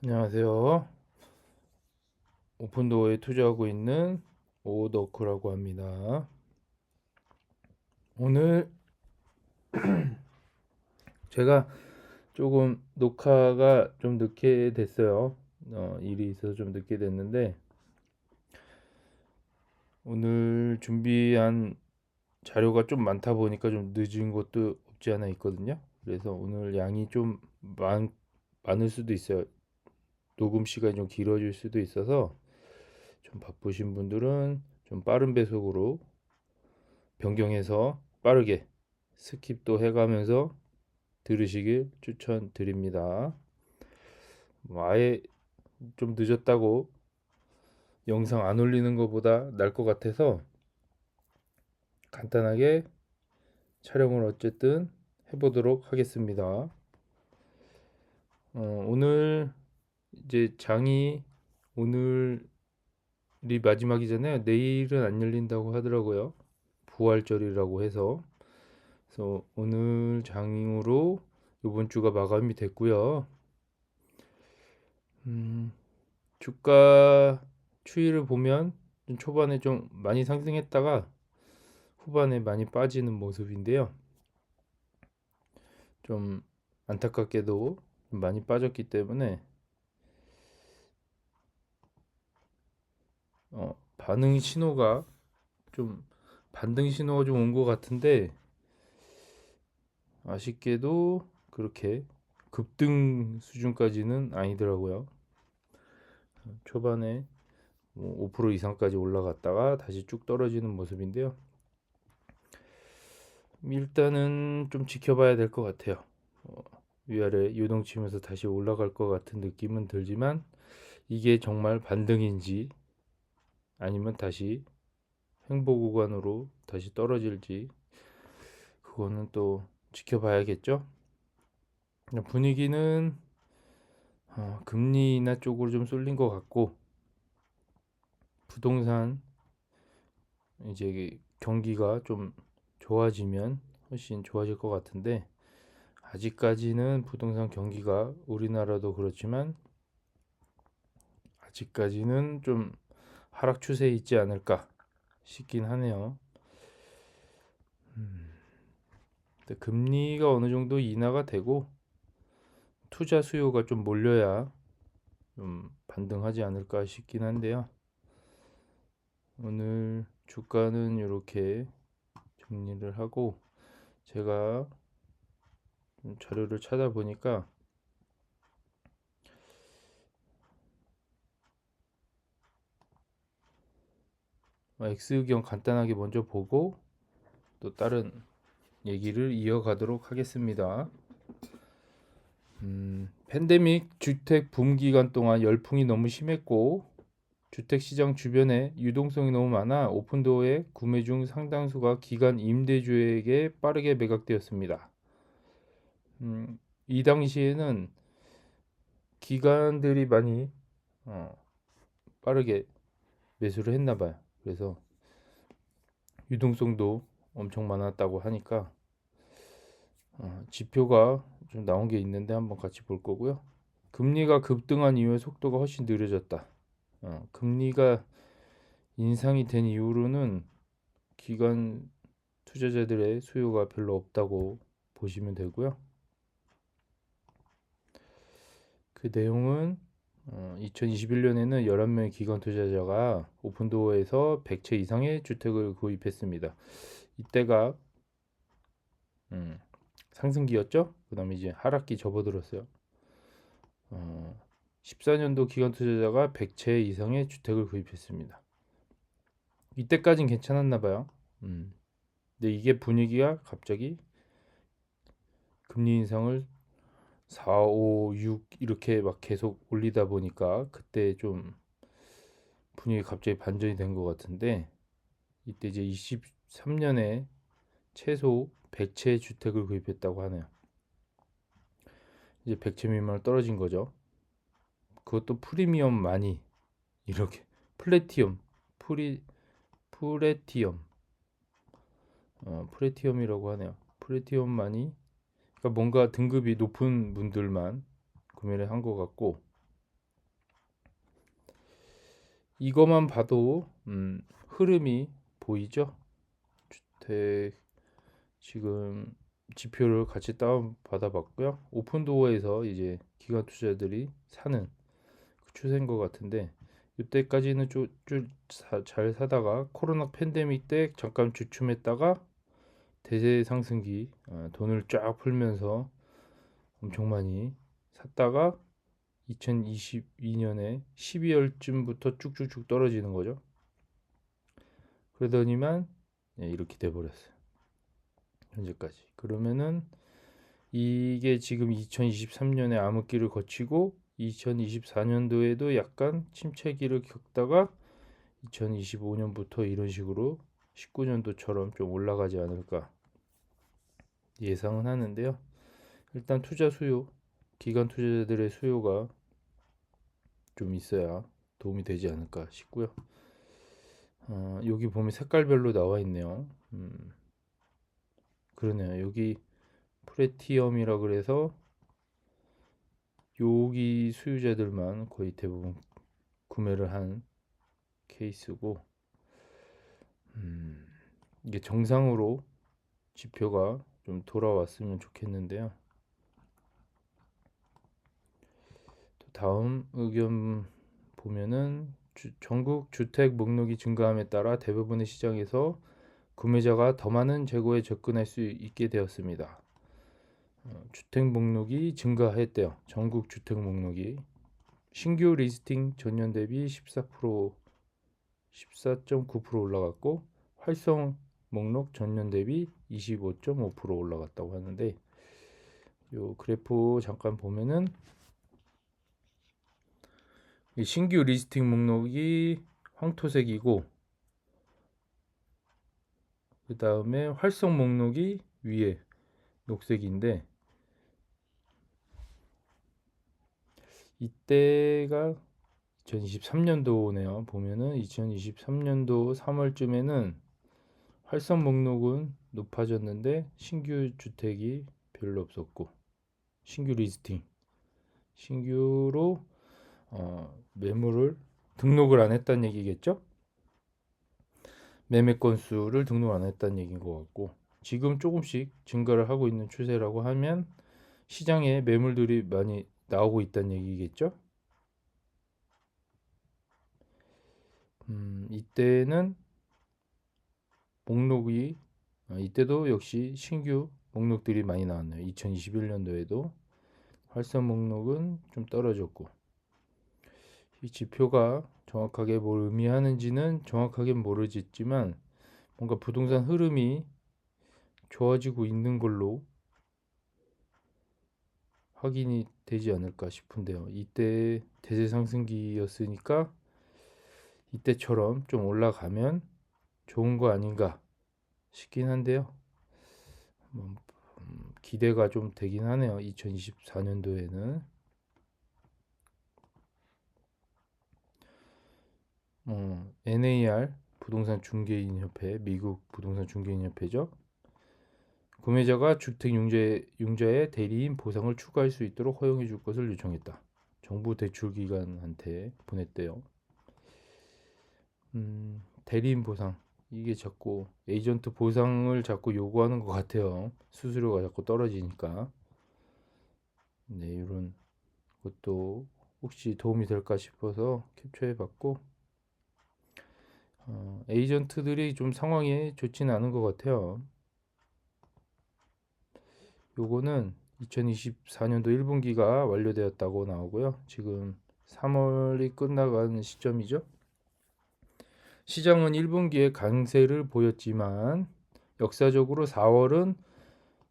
안녕하세요. 오픈도어에 투자하고 있는 오더크라고 합니다. 오늘 제가 조금 녹화가 좀 늦게 됐어요. 일이 있어서 좀 늦게 됐는데 오늘 준비한 자료가 좀 많다 보니까 좀 늦은 것도 없지 않아 있거든요. 그래서 오늘 양이 좀 많을 수도 있어요. 녹음 시간이 좀 길어질 수도 있어서 좀 바쁘신 분들은 좀 빠른 배속으로 변경해서 빠르게 스킵도 해가면서 들으시길 추천드립니다. 아예 좀 늦었다고 영상 안 올리는 것보다 나을 것 같아서 간단하게 촬영을 어쨌든 해보도록 하겠습니다. 오늘 이제 장이 오늘이 마지막이잖아요. 내일은 안 열린다고 하더라고요. 부활절이라고 해서. 그래서 오늘 장으로 이번 주가 마감이 됐고요. 음, 주가 추이를 보면 좀 초반에 좀 많이 상승했다가 후반에 많이 빠지는 모습인데요. 좀 안타깝게도 좀 많이 빠졌기 때문에 반응 신호가 좀 반등 신호가 좀 온 것 같은데 아쉽게도 그렇게 급등 수준까지는 아니더라고요. 초반에 뭐 5% 이상까지 올라갔다가 다시 쭉 떨어지는 모습인데요. 일단은 좀 지켜봐야 될 것 같아요. 위아래 요동치면서 다시 올라갈 것 같은 느낌은 들지만 이게 정말 반등인지 아니면 다시 횡보 구간으로 다시 떨어질지 그거는 또 지켜봐야겠죠. 분위기는 금리 인하 쪽으로 좀 쏠린 것 같고 부동산 이제 경기가 좀 좋아지면 훨씬 좋아질 것 같은데 아직까지는 부동산 경기가 우리나라도 그렇지만 아직까지는 좀 하락 추세에 있지 않을까 싶긴 하네요. 근데 금리가 어느 정도 인하가 되고 투자 수요가 좀 몰려야 좀 반등하지 않을까 싶긴 한데요. 오늘 주가는 이렇게 정리를 하고 제가 좀 자료를 찾아보니까 X의견 간단하게 먼저 보고 또 다른 얘기를 이어가도록 하겠습니다. 팬데믹 주택 붐 기간 동안 열풍이 너무 심했고 주택시장 주변에 유동성이 너무 많아 오픈도어의 구매 중 상당수가 기간 임대주에게 빠르게 매각되었습니다. 이 당시에는 기관들이 많이 어, 빠르게 매수를 했나 봐요. 그래서 유동성도 엄청 많았다고 하니까 지표가 좀 나온 게 있는데 한번 같이 볼 거고요. 금리가 급등한 이후에 속도가 훨씬 느려졌다. 금리가 인상이 된 이후로는 기관 투자자들의 수요가 별로 없다고 보시면 되고요. 그 내용은 2021년에는 11명의 기관 투자자가 오픈도어에서 100채 이상의 주택을 구입했습니다. 이때가 음, 상승기였죠. 그 다음에 이제 하락기 접어들었어요. 14년도 기관 투자자가 100채 이상의 주택을 구입했습니다. 이때까진 괜찮았나 봐요. 근데 이게 분위기가 갑자기 금리 인상을 4, 5, 6 이렇게 막 계속 올리다 보니까 그때 좀 분위기 갑자기 반전이 된 것 같은데 이때 이제 23년에 최소 100채 주택을 구입했다고 하네요. 이제 100채 미만으로 떨어진 거죠. 그것도 프리미엄 많이 이렇게 플래티엄 프레티엄 프레티엄이라고 하네요. 프레티엄만이 그러니까 뭔가 등급이 높은 분들만 구매를 한 것 같고 이것만 봐도 흐름이 보이죠? 주택 지금 지표를 같이 다운 받아봤고요. 오픈도어에서 이제 기관 투자들이 사는 그 추세인 것 같은데, 이때까지는 잘 사다가 코로나 팬데믹 때 잠깐 주춤했다가 대세 상승기, 돈을 쫙 풀면서 엄청 많이 샀다가 2022년에 12월쯤부터 쭉쭉쭉 떨어지는 거죠. 그러더니만 이렇게 돼버렸어요. 현재까지. 그러면은 이게 지금 2023년에 암흑기를 거치고 2024년도에도 약간 침체기를 겪다가 2025년부터 이런 식으로 19년도처럼 좀 올라가지 않을까 예상은 하는데요. 일단 투자 수요, 기관 투자자들의 수요가 좀 있어야 도움이 되지 않을까 싶고요. 여기 보면 색깔별로 나와 있네요. 그러네요. 여기 프레티엄이라 그래서 여기 수요자들만 거의 대부분 구매를 한 케이스고, 이게 정상으로 지표가 좀 돌아왔으면 좋겠는데요. 또 다음 의견 보면은 전국 주택 목록이 증가함에 따라 대부분의 시장에서 구매자가 더 많은 재고에 접근할 수 있게 되었습니다. 주택 목록이 증가했대요. 전국 주택 목록이 신규 리스팅 전년 대비 14.9% 올라갔고, 활성 목록 전년 대비 25.5% 올라갔다고 하는데, 요 그래프 잠깐 보면은 신규 리스팅 목록이 황토색이고, 그 다음에 활성 목록이 위에 녹색인데, 이때가 2023년도네요. 보면은 2023년도 3월쯤에는 활성 목록은 높아졌는데 신규 주택이 별로 없었고, 신규 리스팅, 신규로 매물을 등록을 안 했다는 얘기겠죠? 매매 건수를 등록 안 했다는 얘기인 것 같고, 지금 조금씩 증가를 하고 있는 추세라고 하면 시장에 매물들이 많이 나오고 있다는 얘기겠죠? 이때는 목록이 이때도 역시 신규 목록들이 많이 나왔네요. 2021년도에도 활성 목록은 좀 떨어졌고, 이 지표가 정확하게 뭘 의미하는지는 정확하게 모르겠지만 뭔가 부동산 흐름이 좋아지고 있는 걸로 확인이 되지 않을까 싶은데요. 이때 대세 상승기였으니까 이때처럼 좀 올라가면 좋은 거 아닌가 싶긴 한데요. 기대가 좀 되긴 하네요. 2024년도에는 NAR 부동산 중개인 협회, 미국 부동산 중개인 협회죠. 구매자가 주택 융자의 대리인 보상을 추가할 수 있도록 허용해 줄 것을 요청했다. 정부 대출 기관한테 보냈대요. 대리인 보상, 이게 자꾸 에이전트 보상을 자꾸 요구하는 것 같아요. 수수료가 자꾸 떨어지니까. 네, 이런 것도 혹시 도움이 될까 싶어서 캡처해 봤고, 에이전트들이 좀 상황이 좋지는 않은 것 같아요. 요거는 2024년도 1분기가 완료되었다고 나오고요. 지금 3월이 끝나가는 시점이죠. 시장은 1분기에 강세를 보였지만 역사적으로 4월은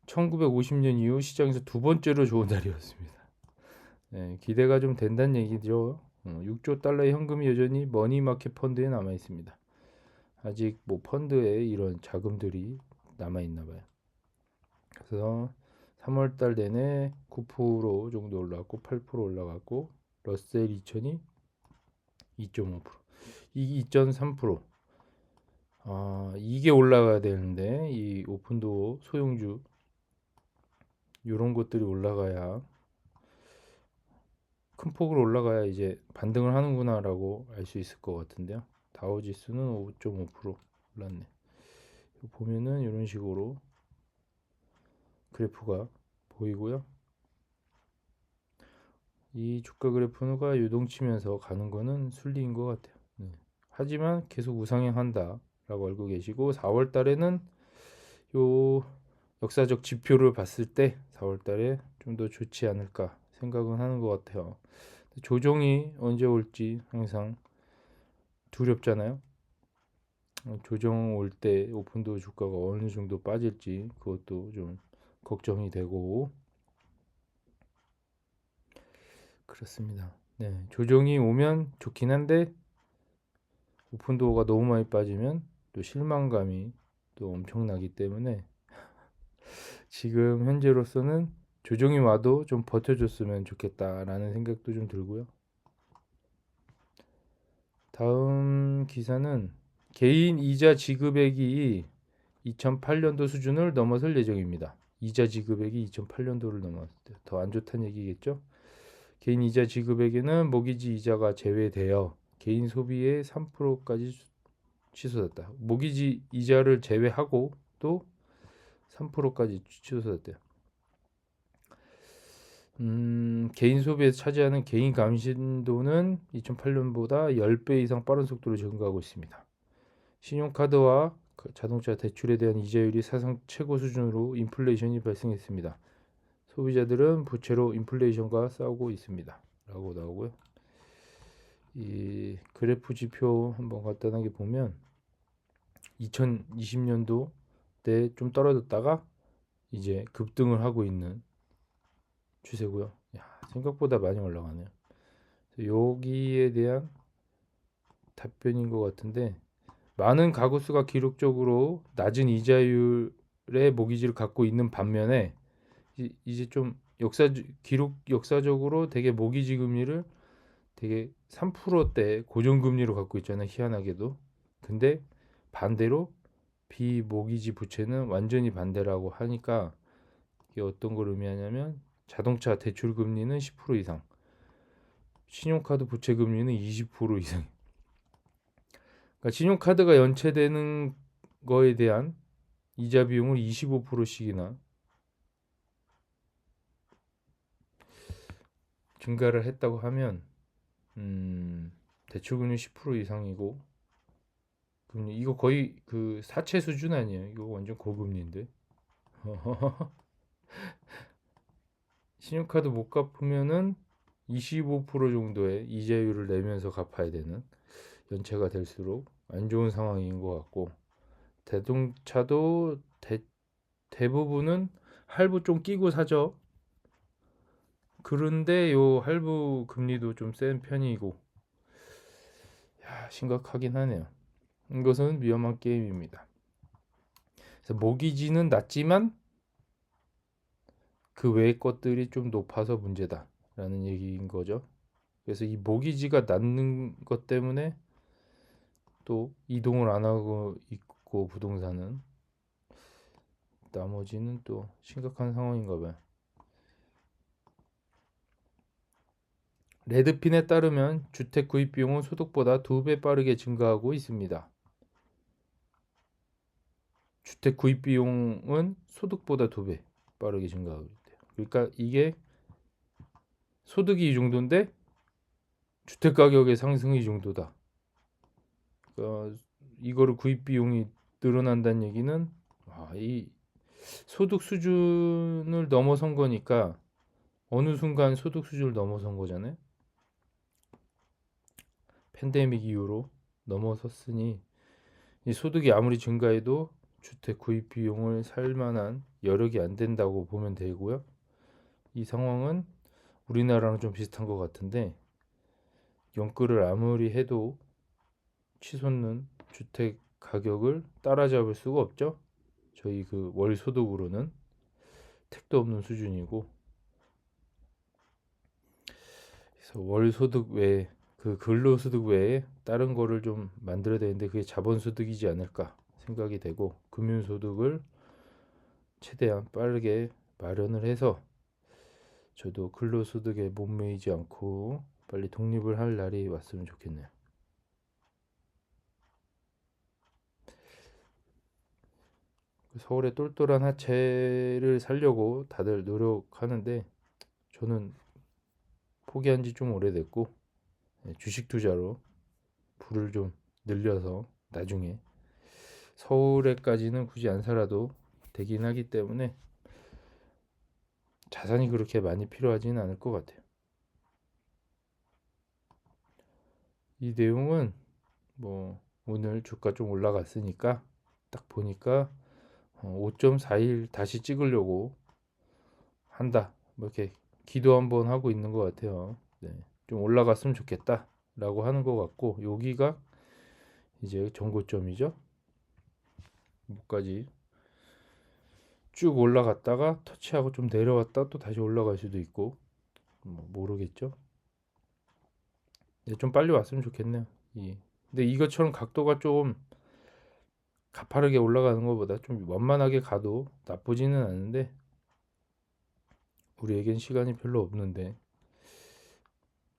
1950년 이후 시장에서 두 번째로 좋은 달이었습니다. 네, 기대가 좀 된다는 얘기죠. 6조 달러의 현금이 여전히 머니마켓 펀드에 남아 있습니다. 아직 뭐 펀드에 이런 자금들이 남아 있나 봐요. 그래서 3월 달 내내 9% 정도 올라갔고 8% 올라갔고, 러셀 2000이 2.5%, 이 2.3%. 이게 올라가야 되는데 이 오픈도어 소형주 이런 것들이 올라가야 큰 폭으로 올라가야 이제 반등을 하는구나라고 알 수 있을 것 같은데요. 다우지수는 5.5% 올랐네. 보면은 이런 식으로 그래프가 보이고요. 이 주가 그래프가 요동치면서 가는 거는 순리인 것 같아요. 네. 하지만 계속 우상향한다라고 알고 계시고 4월 달에는 요 역사적 지표를 봤을 때 4월 달에 좀 더 좋지 않을까 생각은 하는 것 같아요. 조정이 언제 올지 항상 두렵잖아요. 조정 올 때 오픈도 주가가 어느 정도 빠질지 그것도 좀 걱정이 되고 그렇습니다. 네, 조정이 오면 좋긴 한데 오픈도어가 너무 많이 빠지면 또 실망감이 또 엄청나기 때문에 지금 현재로서는 조정이 와도 좀 버텨줬으면 좋겠다라는 생각도 좀 들고요. 다음 기사는 개인 이자 지급액이 2008년도 수준을 넘어설 예정입니다. 이자 지급액이 2008년도를 넘었을 때 더 안 좋다는 얘기겠죠. 개인 이자 지급액에는 모기지 이자가 제외되어 개인 소비의 3%까지 취소됐다. 모기지 이자를 제외하고 또 3%까지 취소됐대요. 개인 소비에서 차지하는 개인 감신도는 2008년보다 10배 이상 빠른 속도로 증가하고 있습니다. 신용카드와 자동차 대출에 대한 이자율이 사상 최고 수준으로 인플레이션이 발생했습니다. 소비자들은 부채로 인플레이션과 싸우고 있습니다. 라고 나오고요. 이 그래프 지표 한번 간단하게 보면 2020년도 때 좀 떨어졌다가 이제 급등을 하고 있는 추세고요. 생각보다 많이 올라가네요. 여기에 대한 답변인 것 같은데 많은 가구수가 기록적으로 낮은 이자율의 모기지를 갖고 있는 반면에 이제 좀 역사적으로 되게 모기지 금리를 되게 3%대 고정금리로 갖고 있잖아요. 희한하게도. 근데 반대로 비모기지 부채는 완전히 반대라고 하니까 이게 어떤 걸 의미하냐면 자동차 대출 금리는 10% 이상, 신용카드 부채 금리는 20% 이상. 그러니까 신용카드가 연체되는 거에 대한 이자 비용을 25%씩이나 증가를 했다고 하면 대출 금리 10% 이상이고 금리 이거 거의 그 사채 수준 아니에요. 이거 완전 고금리인데. 신용카드 못 갚으면은 25% 정도의 이자율을 내면서 갚아야 되는 연체가 될수록 안 좋은 상황인 것 같고 자동차도 대부분은 할부 좀 끼고 사죠. 그런데 요 할부 금리도 좀 센 편이고 심각하긴 하네요. 이것은 위험한 게임입니다. 그래서 모기지는 낮지만 그 외의 것들이 좀 높아서 문제다라는 얘기인 거죠. 그래서 이 모기지가 낮는 것 때문에 또 이동을 안 하고 있고 부동산은 나머지는 또 심각한 상황인가 봐요. 레드핀에 따르면 주택 구입 비용은 소득보다 2배 빠르게 증가하고 있습니다. 주택 구입 비용은 소득보다 2배 빠르게 증가하고 있대요. 그러니까 이게 소득이 이 정도인데 주택 가격의 상승이 이 정도다. 그러니까 이거를 구입 비용이 늘어난다는 얘기는 이 소득 수준을 넘어선 거니까 어느 순간 소득 수준을 넘어선 거잖아요. 팬데믹 이후로 넘어섰으니 이 소득이 아무리 증가해도 주택 구입 비용을 살 만한 여력이 안 된다고 보면 되고요. 이 상황은 우리나라랑 좀 비슷한 것 같은데 연끌을 아무리 해도 치솟는 주택 가격을 따라잡을 수가 없죠. 저희 그 월 소득으로는 택도 없는 수준이고 그래서 월 소득 외에 그 근로소득 외에 다른 거를 좀 만들어야 되는데 그게 자본소득이지 않을까 생각이 되고 금융소득을 최대한 빠르게 마련을 해서 저도 근로소득에 목매이지 않고 빨리 독립을 할 날이 왔으면 좋겠네요. 서울의 똘똘한 하체를 살려고 다들 노력하는데 저는 포기한 지 좀 오래됐고 주식 투자로 부를 좀 늘려서 나중에 서울에까지는 굳이 안 살아도 되긴 하기 때문에 자산이 그렇게 많이 필요하지는 않을 것 같아요. 이 내용은 뭐 오늘 주가 좀 올라갔으니까 딱 보니까 5.41 다시 찍으려고 한다. 뭐 이렇게 기도 한번 하고 있는 것 같아요. 네, 좀 올라갔으면 좋겠다라고 하는 것 같고 여기가 이제 전고점이죠. 여기까지 쭉 올라갔다가 터치하고 좀 내려왔다 또 다시 올라갈 수도 있고 뭐 모르겠죠. 네, 좀 빨리 왔으면 좋겠네요. 근데 이것처럼 각도가 좀 가파르게 올라가는 것보다 좀 완만하게 가도 나쁘지는 않은데 우리에겐 시간이 별로 없는데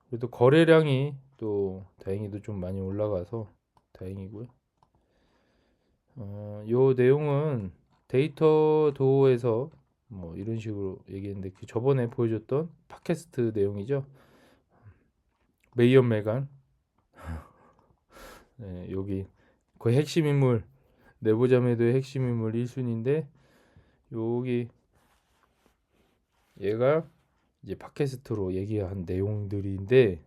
그래도 거래량이 또 다행히도 좀 많이 올라가서 다행이고요. 요 내용은 데이터 도어에서 뭐 이런 식으로 얘기했는데 그 저번에 보여줬던 팟캐스트 내용이죠. 메이언 메간 네, 여기 거의 핵심 인물 내보자매도의 핵심 인물 1순위인데 여기 얘가 이제 팟캐스트로 얘기한 내용들인데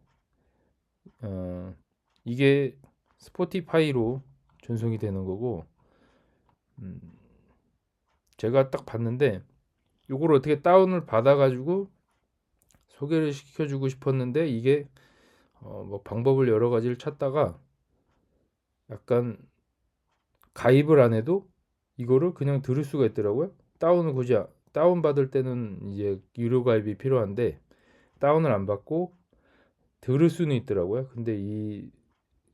이게 스포티파이로 전송이 되는 거고 음, 제가 딱 봤는데 요걸 어떻게 다운을 받아가지고 소개를 시켜주고 싶었는데 이게 뭐 방법을 여러 가지를 찾다가 약간 가입을 안 해도 이거를 그냥 들을 수가 있더라고요. 다운을 굳이 다운 받을 때는 이제 유료 가입이 필요한데 다운을 안 받고 들을 수는 있더라고요. 근데 이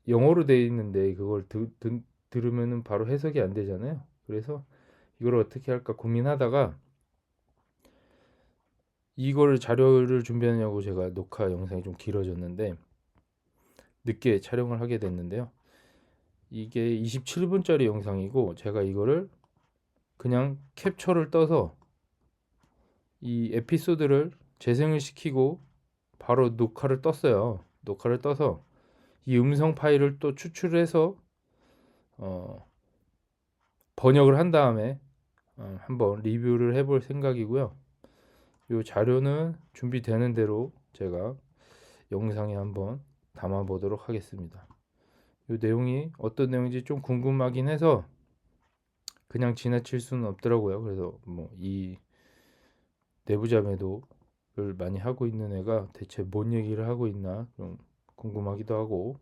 영어로 돼 있는데 그걸 들으면은 바로 해석이 안 되잖아요. 그래서 이걸 어떻게 할까 고민하다가 이거를 자료를 준비하냐고 제가 녹화 영상이 좀 길어졌는데 늦게 촬영을 하게 됐는데요. 이게 27분짜리 영상이고 제가 이거를 그냥 캡처를 떠서 이 에피소드를 재생을 시키고 바로 녹화를 떴어요. 녹화를 떠서 이 음성 파일을 또 추출해서 어, 번역을 한 다음에 한번 리뷰를 해볼 생각이고요. 이 자료는 준비되는 대로 제가 영상에 한번 담아 보도록 하겠습니다. 이 내용이 어떤 내용인지 좀 궁금하긴 해서 그냥 지나칠 수는 없더라고요. 그래서 뭐 이 내부자 매도를 많이 하고 있는 애가 대체 뭔 얘기를 하고 있나 좀 궁금하기도 하고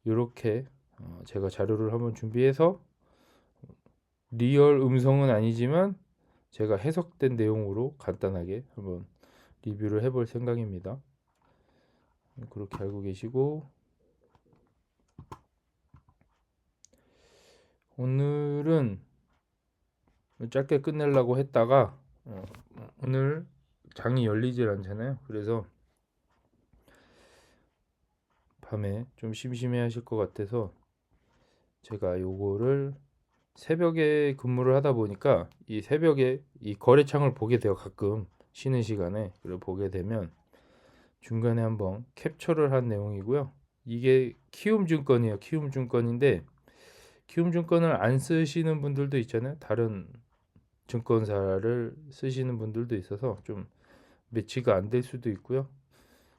이렇게 제가 자료를 한번 준비해서 리얼 음성은 아니지만 제가 해석된 내용으로 간단하게 한번 리뷰를 해볼 생각입니다. 그렇게 알고 계시고 오늘은 짧게 끝내려고 했다가 오늘 장이 열리질 않잖아요. 그래서 밤에 좀 심심해 하실 것 같아서 제가 요거를 새벽에 근무를 하다 보니까 이 새벽에 이 거래창을 보게 돼요. 가끔 쉬는 시간에. 그걸 보게 되면 중간에 한번 캡처를 한 내용이고요. 이게 키움증권이에요. 키움증권인데 키움증권을 안 쓰시는 분들도 있잖아요. 다른 증권사를 쓰시는 분들도 있어서 좀 매치가 안 될 수도 있고요.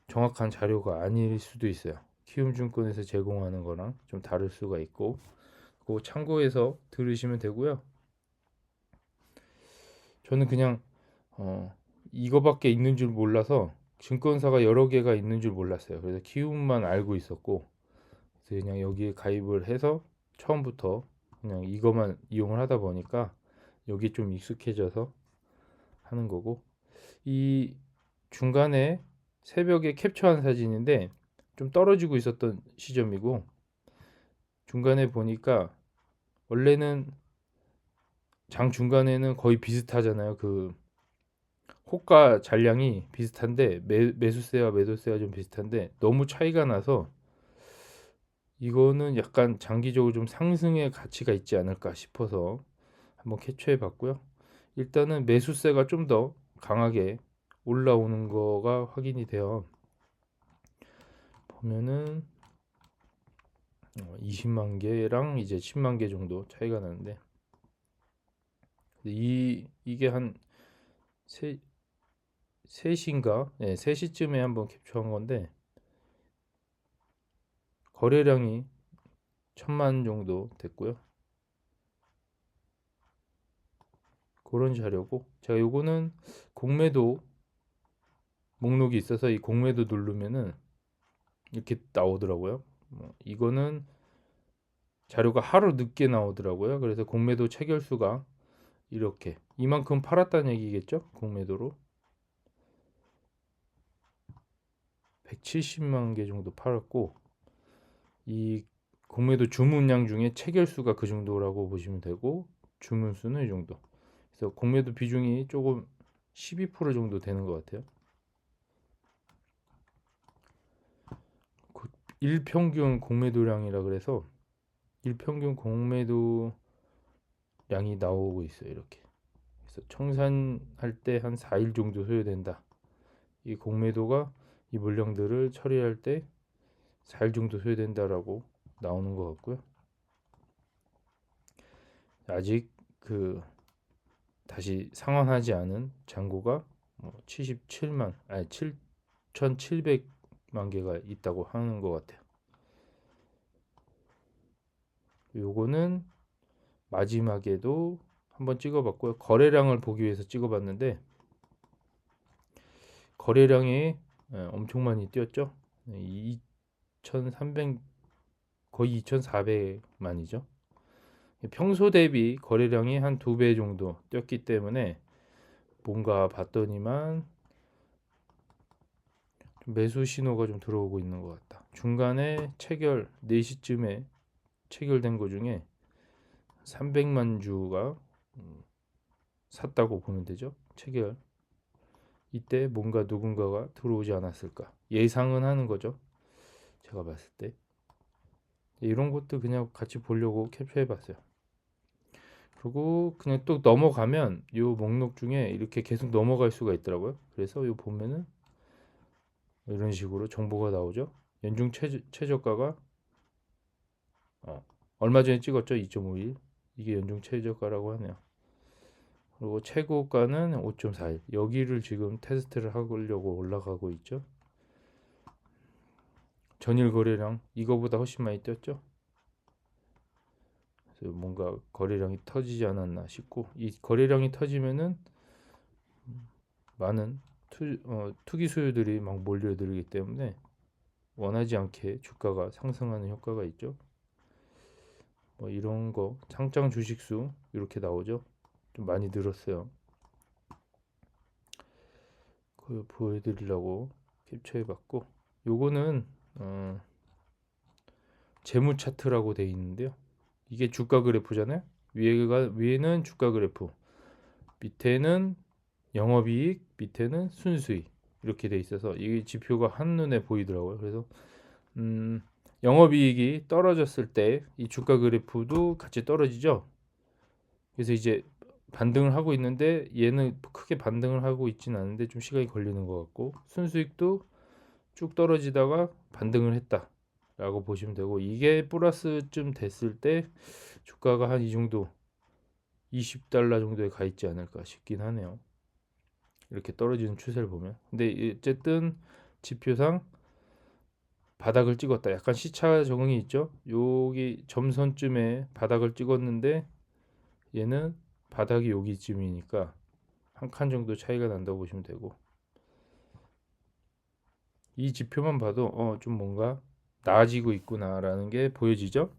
정확한 자료가 아닐 수도 있어요. 키움증권에서 제공하는 거랑 좀 다를 수가 있고 그거 참고해서 들으시면 되고요. 저는 그냥 이거밖에 있는 줄 몰라서 증권사가 여러 개가 있는 줄 몰랐어요. 그래서 키움만 알고 있었고 그래서 그냥 여기에 가입을 해서 처음부터 그냥 이것만 이용을 하다 보니까 여기 좀 익숙해져서 하는 거고 이 중간에 새벽에 캡처한 사진인데 좀 떨어지고 있었던 시점이고 중간에 보니까 원래는 장 중간에는 거의 비슷하잖아요. 그 호가 잔량이 비슷한데 매수세와 매도세가 좀 비슷한데 너무 차이가 나서 이거는 약간 장기적으로 좀 상승의 가치가 있지 않을까 싶어서 한번 캡처해 봤고요. 일단은 매수세가 좀 더 강하게 올라오는 거가 확인이 되어 보면은 20만 개랑 이제 10만 개 정도 차이가 나는데 이게 한 3시인가? 네, 3시쯤에 한번 캡처한 건데 거래량이 1000만 정도 됐고요. 그런 자료고 제가 요거는 공매도 목록이 있어서 이 공매도 누르면은 이렇게 나오더라고요. 이거는 자료가 하루 늦게 나오더라고요. 그래서 공매도 체결수가 이렇게 이만큼 팔았다는 얘기겠죠? 공매도로 170만 개 정도 팔았고 이 공매도 주문량 중에 체결수가 그 정도라고 보시면 되고 주문수는 이 정도. 그래서 공매도 비중이 조금 12% 정도 되는 것 같아요. 일평균 공매도량이라 그래서 일평균 공매도량이 나오고 있어요. 이렇게. 그래서 청산할 때 한 4일 정도 소요된다. 이 공매도가 이 물량들을 처리할 때 4일 정도 소요된다라고 나오는 것 같고요. 아직 그 다시 상환하지 않은 잔고가 7,700만 개가 있다고 하는 것 같아요. 요거는 마지막에도 한번 찍어봤고요. 거래량을 보기 위해서 찍어봤는데 거래량이 엄청 많이 뛰었죠. 2,300 거의 2,400만이죠. 평소 대비 거래량이 한 2배 정도 뛰었기 때문에 뭔가 봤더니만 매수 신호가 좀 들어오고 있는 것 같다. 중간에 체결 4시쯤에 체결된 것 중에 300만 주가 샀다고 보면 되죠. 체결. 이때 뭔가 누군가가 들어오지 않았을까. 예상은 하는 거죠. 제가 봤을 때. 이런 것도 그냥 같이 보려고 캡처해 봤어요. 그리고 그냥 또 넘어가면 이 목록 중에 이렇게 계속 넘어갈 수가 있더라고요. 그래서 이 보면은 이런 식으로 정보가 나오죠. 연중 최저가가 얼마 전에 찍었죠. 2.51. 이게 연중 최저가라고 하네요. 그리고 최고가는 5.41. 여기를 지금 테스트를 하려고 올라가고 있죠. 전일 거래량 이거보다 훨씬 많이 뛰었죠. 그래서 뭔가 거래량이 터지지 않았나 싶고 이 거래량이 터지면은 많은 투기 수요들이 막 몰려들기 때문에 원하지 않게 주가가 상승하는 효과가 있죠. 뭐 이런 거 상장 주식수 이렇게 나오죠. 좀 많이 늘었어요. 그걸 보여드리려고 캡처해봤고 요거는 재무 차트라고 되어 있는데요. 이게 주가 그래프잖아요. 위에는 주가 그래프, 밑에는 영업이익, 밑에는 순수익 이렇게 돼 있어서 이 지표가 한눈에 보이더라고요. 그래서 영업이익이 떨어졌을 때 이 주가 그래프도 같이 떨어지죠. 그래서 이제 반등을 하고 있는데 얘는 크게 반등을 하고 있지는 않은데 좀 시간이 걸리는 것 같고 순수익도 쭉 떨어지다가 반등을 했다라고 보시면 되고 이게 플러스쯤 됐을 때 주가가 한 이 정도 20달러 정도에 가 있지 않을까 싶긴 하네요. 이렇게 떨어지는 추세를 보면. 근데 어쨌든 지표상 바닥을 찍었다. 약간 시차 적응이 있죠. 여기 점선쯤에 바닥을 찍었는데 얘는 바닥이 여기쯤이니까 한 칸 정도 차이가 난다고 보시면 되고 이 지표만 봐도 좀 뭔가 나아지고 있구나라는 게 보여지죠.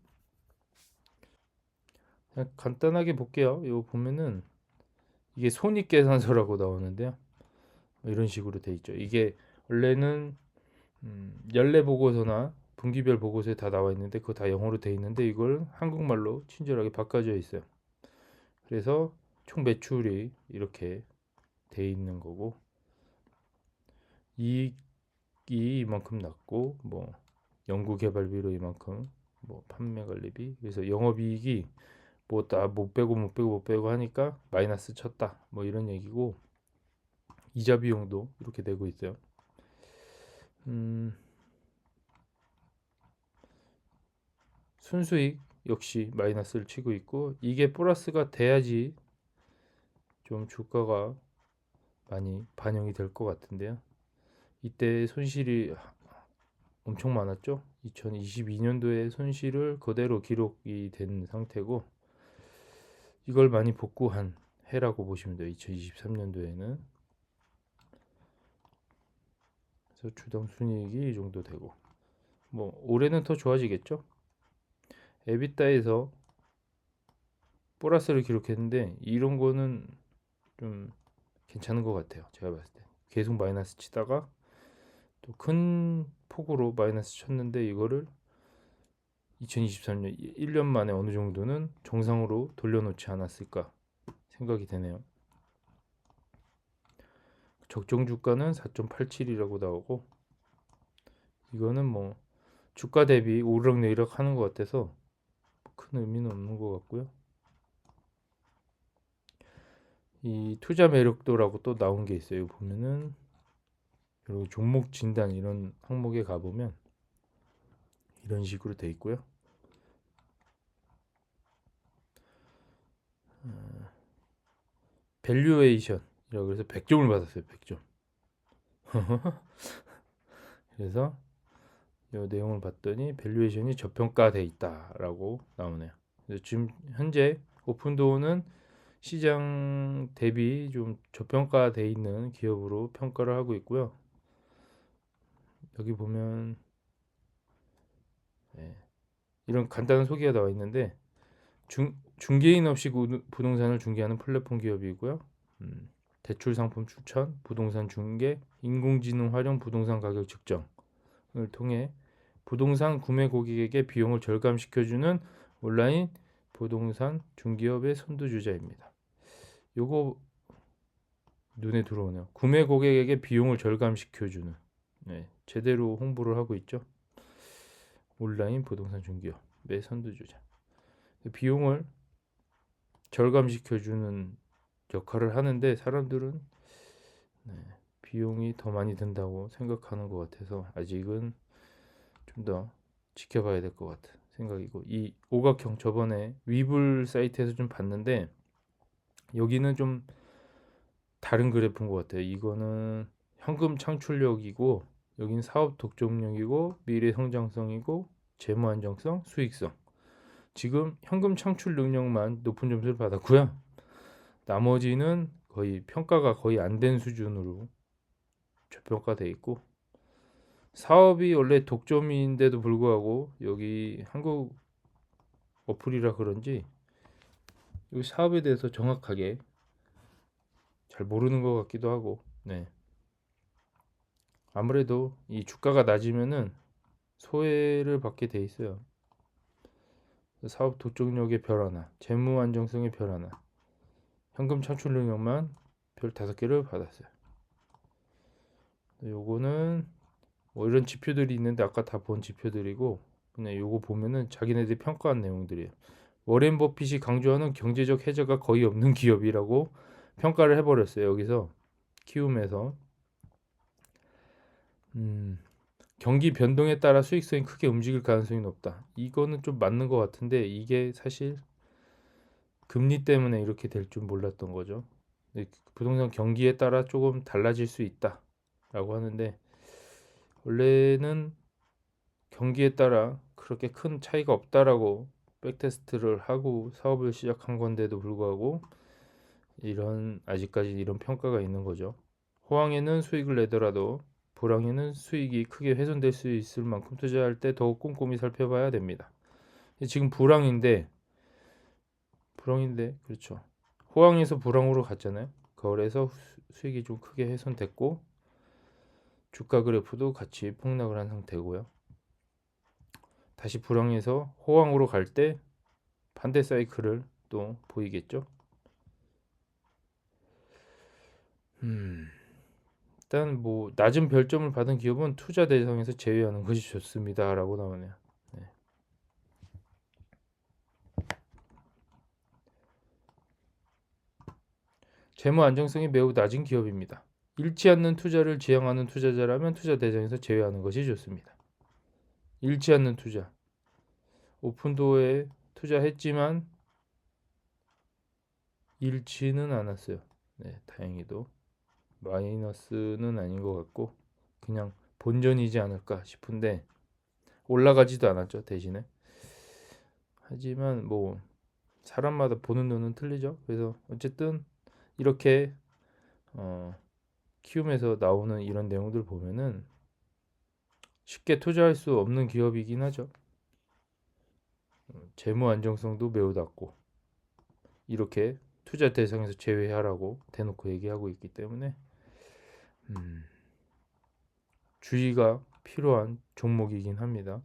그냥 간단하게 볼게요. 이거 보면은 이게 손익계산서라고 나오는데요. 이런 식으로 돼 있죠. 이게 원래는 연례 보고서나 분기별 보고서에 다 나와 있는데 그거 다 영어로 돼 있는데 이걸 한국말로 친절하게 바꿔져 있어요. 그래서 총 매출이 이렇게 돼 있는 거고, 이익이 이만큼 났고, 뭐 연구 개발비로 이만큼, 뭐 판매 관리비, 그래서 영업이익이 뭐 다 못 빼고 하니까 마이너스 쳤다, 뭐 이런 얘기고, 이자 비용도 이렇게 되고 있어요. 순수익 역시 마이너스를 치고 있고, 이게 플러스가 돼야지 좀 주가가 많이 반영이 될 것 같은데요. 이때 손실이 엄청 많았죠. 2022년도에 손실을 그대로 기록이 된 상태고, 이걸 많이 복구한 해라고 보시면 돼요. 2023년도에는. 그래서 주당 순이익이 이 정도 되고, 뭐 올해는 더 좋아지겠죠. 에비타에서 플러스를 기록했는데 이런 거는 좀 괜찮은 것 같아요. 제가 봤을 때 계속 마이너스 치다가 또 큰 폭으로 마이너스 쳤는데, 이거를 2023년 1년 만에 어느 정도는 정상으로 돌려놓지 않았을까 생각이 되네요. 적정 주가는 4.87이라고 나오고, 이거는 뭐 주가 대비 오르락내리락 하는 것 같아서 큰 의미는 없는 것 같고요. 이 투자 매력도라고 또 나온 게 있어요. 보면은 그리고 종목 진단 이런 항목에 가보면 이런 식으로 돼 있고요. 밸류에이션이라고 해서 100점을 받았어요. 100점. 그래서 이 내용을 봤더니 밸류에이션이 저평가돼 있다라고 나오네요. 그래서 지금 현재 오픈도어는 시장 대비 좀 저평가돼 있는 기업으로 평가를 하고 있고요. 여기 보면 이런 간단한 소개가 나와 있는데, 중개인 없이 부동산을 중개하는 플랫폼 기업이고요. 대출 상품 추천, 부동산 중개, 인공지능 활용 부동산 가격 측정을 통해 부동산 구매 고객에게 비용을 절감시켜주는 온라인 부동산 중개업의 선두주자입니다. 요거 눈에 들어오네요. 구매 고객에게 비용을 절감시켜주는, 제대로 홍보를 하고 있죠. 온라인 부동산 중개업의 선두주자. 비용을 절감시켜주는 역할을 하는데, 사람들은 비용이 더 많이 든다고 생각하는 것 같아서 아직은 좀 더 지켜봐야 될 것 같은 생각이고, 이 오각형 저번에 위불 사이트에서 좀 봤는데 여기는 좀 다른 그래프인 것 같아요. 이거는 현금 창출력이고, 여기는 사업 독점력이고, 미래 성장성이고, 재무 안정성, 수익성. 지금 현금 창출 능력만 높은 점수를 받았고요. 나머지는 거의 평가가 거의 안 된 수준으로 저평가돼 있고, 사업이 원래 독점인데도 불구하고 여기 한국 어플이라 그런지 이 사업에 대해서 정확하게 잘 모르는 것 같기도 하고, 아무래도 이 주가가 낮으면은 소외를 받게 돼 있어요. 사업 독점력의 별 하나, 재무 안정성의 별 하나, 현금 창출 능력만 별 5개를 받았어요. 요거는 뭐 이런 지표들이 있는데 아까 다 본 지표들이고, 그냥 요거 보면은 자기네들이 평가한 내용들이에요. 워렌 버핏이 강조하는 경제적 해저가 거의 없는 기업이라고 평가를 해버렸어요. 여기서 키움에서 경기 변동에 따라 수익성이 크게 움직일 가능성이 높다. 이거는 좀 맞는 것 같은데, 이게 사실 금리 때문에 이렇게 될 줄 몰랐던 거죠. 부동산 경기에 따라 조금 달라질 수 있다라고 하는데, 원래는 경기에 따라 그렇게 큰 차이가 없다라고 백테스트를 하고 사업을 시작한 건데도 불구하고 아직까지 이런 평가가 있는 거죠. 호황에는 수익을 내더라도 불황에는 수익이 크게 훼손될 수 있을 만큼 투자할 때 더욱 꼼꼼히 살펴봐야 됩니다. 지금 불황인데 그렇죠. 호황에서 불황으로 갔잖아요. 거래에서 수익이 좀 크게 훼손됐고, 주가 그래프도 같이 폭락을 한 상태고요. 다시 불황에서 호황으로 갈 때 반대 사이클을 또 보이겠죠. 일단 뭐 낮은 별점을 받은 기업은 투자 대상에서 제외하는 것이 좋습니다라고 나오네요. 네. 재무 안정성이 매우 낮은 기업입니다. 잃지 않는 투자를 지향하는 투자자라면 투자 대상에서 제외하는 것이 좋습니다. 잃지 않는 투자. 오픈도어에 투자했지만 잃지는 않았어요. 네, 다행히도 마이너스는 아닌 것 같고 그냥 본전이지 않을까 싶은데 올라가지도 않았죠, 대신에. 하지만 뭐 사람마다 보는 눈은 틀리죠. 그래서 어쨌든 이렇게 키움에서 나오는 이런 내용들 보면은 쉽게 투자할 수 없는 기업이긴 하죠. 재무 안정성도 매우 낮고 이렇게 투자 대상에서 제외하라고 대놓고 얘기하고 있기 때문에 주의가 필요한 종목이긴 합니다.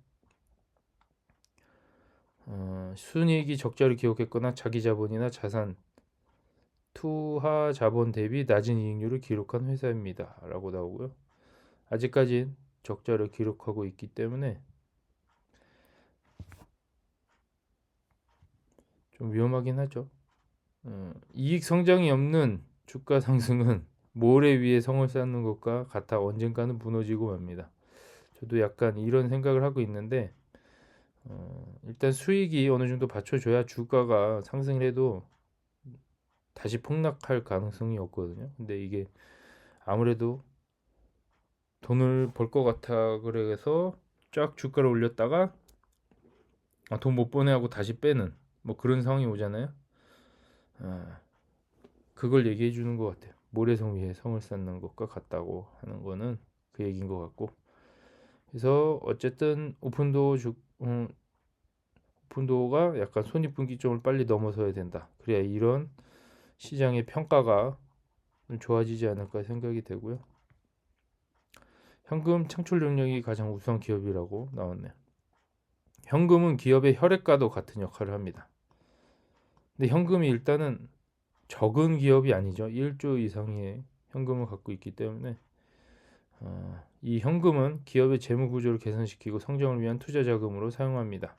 순이익이 적자를 기록했거나 자기 자본이나 자산 투하 자본 대비 낮은 이익률을 기록한 회사입니다. 라고 나오고요. 아직까진 적자를 기록하고 있기 때문에 좀 위험하긴 하죠. 이익 성장이 없는 주가 상승은 모래 위에 성을 쌓는 것과 같아 언젠가는 무너지고 맙니다. 저도 약간 이런 생각을 하고 있는데 일단 수익이 어느 정도 받쳐줘야 주가가 상승을 해도 다시 폭락할 가능성이 없거든요. 근데 이게 아무래도 돈을 벌 것 같아 그래서 쫙 주가를 올렸다가 돈 못 버네 하고 다시 빼는 뭐 그런 상황이 오잖아요. 아, 그걸 얘기해 주는 것 같아요. 모래성 위에 성을 쌓는 것과 같다고 하는 거는 그 얘기인 것 같고. 그래서 어쨌든 오픈도어가 약간 손익분기점을 빨리 넘어서야 된다. 그래야 이런 시장의 평가가 좀 좋아지지 않을까 생각이 되고요. 현금 창출 능력이 가장 우수한 기업이라고 나왔네요. 현금은 기업의 혈액과도 같은 역할을 합니다. 근데 현금이 일단은 적은 기업이 아니죠. 1조 이상의 현금을 갖고 있기 때문에 이 현금은 기업의 재무 구조를 개선시키고 성장을 위한 투자 자금으로 사용합니다.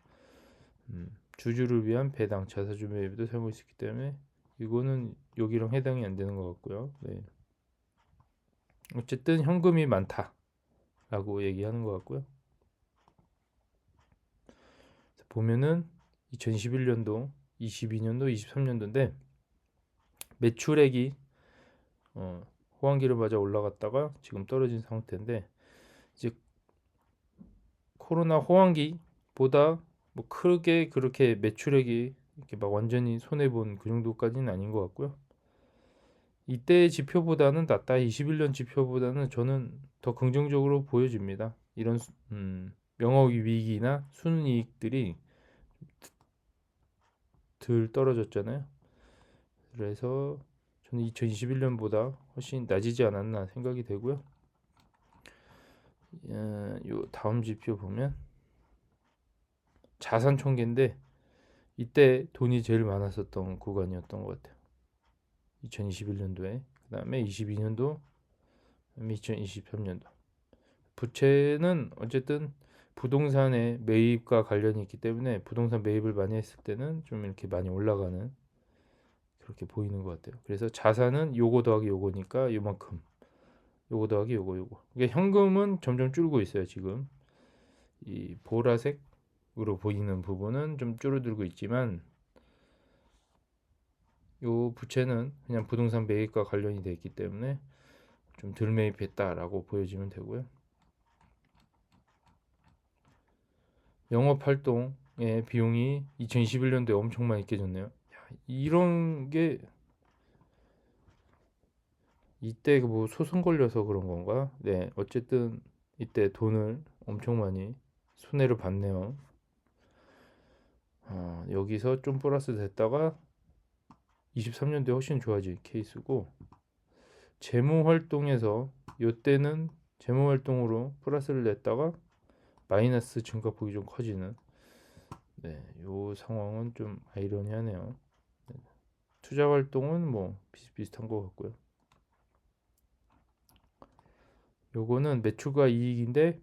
주주를 위한 배당, 자사주 매입에도 사용할 수 있기 때문에 이거는 여기랑 해당이 안 되는 것 같고요. 네. 어쨌든 현금이 많다라고 얘기하는 것 같고요. 보면은 2021년도, 22년도, 23년도인데 매출액이 호황기를 맞아 올라갔다가 지금 떨어진 상태인데 이제 코로나 호황기보다 뭐 크게 그렇게 매출액이 이렇게 막 완전히 손해 본 그 정도까지는 아닌 것 같고요. 이때의 지표보다는 낫다. 21년 지표보다는 저는 더 긍정적으로 보여집니다. 이런 영업 위기나 순이익들이 덜 떨어졌잖아요. 그래서 저는 2021년보다 훨씬 낮이지 않았나 생각이 되고요. 요 다음 지표 보면 자산 총계인데 이때 돈이 제일 많았었던 구간이었던 것 같아요. 2021년도에 그다음에 22년도, 2023년도. 부채는 어쨌든 부동산의 매입과 관련이 있기 때문에 부동산 매입을 많이 했을 때는 좀 이렇게 많이 올라가는 그렇게 보이는 것 같아요. 그래서 자산은 요거 더하기 요거니까 요만큼, 요거 더하기 요거. 이게 현금은 점점 줄고 있어요. 지금 이 보라색으로 보이는 부분은 좀 줄어들고 있지만 요 부채는 그냥 부동산 매입과 관련이 되어 있기 때문에 좀 덜 매입했다라고 보여지면 되고요. 영업 활동의 비용이 2021년도에 엄청 많이 깨졌네요. 이런 게 이때 뭐 소송 걸려서 그런 건가? 네, 어쨌든 이때 돈을 엄청 많이 손해를 봤네요. 여기서 좀 플러스 됐다가 23년도에 훨씬 좋아진 케이스고 재무 활동에서 이때는 재무 활동으로 플러스를 냈다가 마이너스 증가폭이 좀 커지는 네, 요 상황은 좀 아이러니하네요. 투자 활동은 뭐 비슷비슷한 것 같고요. 요거는 매출과 이익인데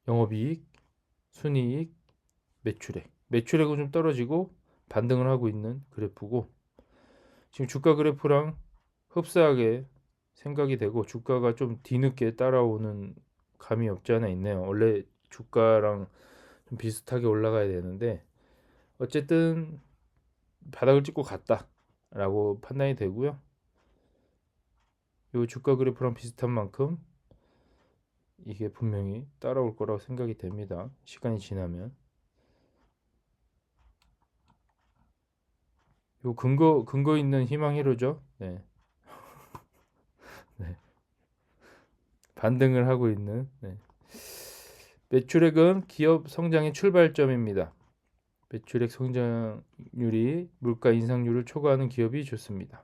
영업이익, 순이익, 매출액은 좀 떨어지고 반등을 하고 있는 그래프고, 지금 주가 그래프랑 흡사하게 생각이 되고 주가가 좀 뒤늦게 따라오는 감이 없지 않아 있네요. 원래 주가랑 좀 비슷하게 올라가야 되는데 어쨌든 바닥을 찍고 갔다라고 판단이 되고요. 이 주가 그래프랑 비슷한 만큼 이게 분명히 따라올 거라고 생각이 됩니다. 시간이 지나면. 요 근거 있는 희망 회로죠. 네. 네. 반등을 하고 있는. 네. 매출액은 기업 성장의 출발점입니다. 매출액 성장률이 물가 인상률을 초과하는 기업이 좋습니다.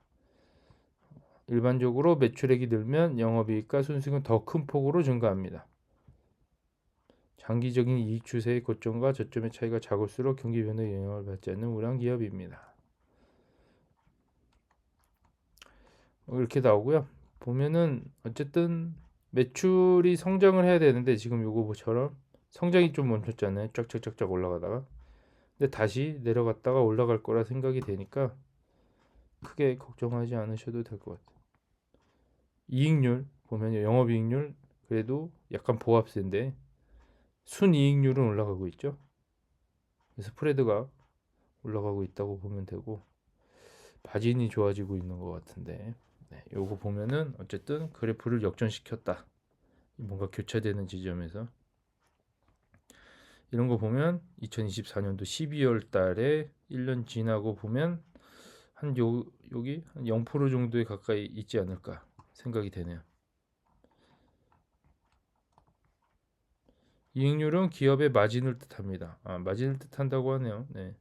일반적으로 매출액이 늘면 영업이익과 순수익은 더 큰 폭으로 증가합니다. 장기적인 이익 추세의 고점과 저점의 차이가 작을수록 경기 변화에 영향을 받지 않는 우량 기업입니다. 이렇게 나오고요. 보면은 어쨌든 매출이 성장을 해야 되는데 지금 요거처럼 성장이 좀 멈췄잖아요. 쫙쫙쫙쫙 올라가다가. 근데 다시 내려갔다가 올라갈 거라 생각이 되니까 크게 걱정하지 않으셔도 될 것 같아요. 이익률 보면 영업이익률 그래도 약간 보합세인데 순이익률은 올라가고 있죠. 스프레드가 올라가고 있다고 보면 되고 마진이 좋아지고 있는 것 같은데, 네, 요거 보면은 어쨌든 그래프를 역전시켰다. 뭔가 교차되는 지점에서 이런 거 보면 2024년도 12월 달에 1년 지나고 보면 여기 한 0% 정도에 가까이 있지 않을까 생각이 되네요. 이익률은 기업의 마진을 뜻합니다. 마진을 뜻한다고 하네요. 네.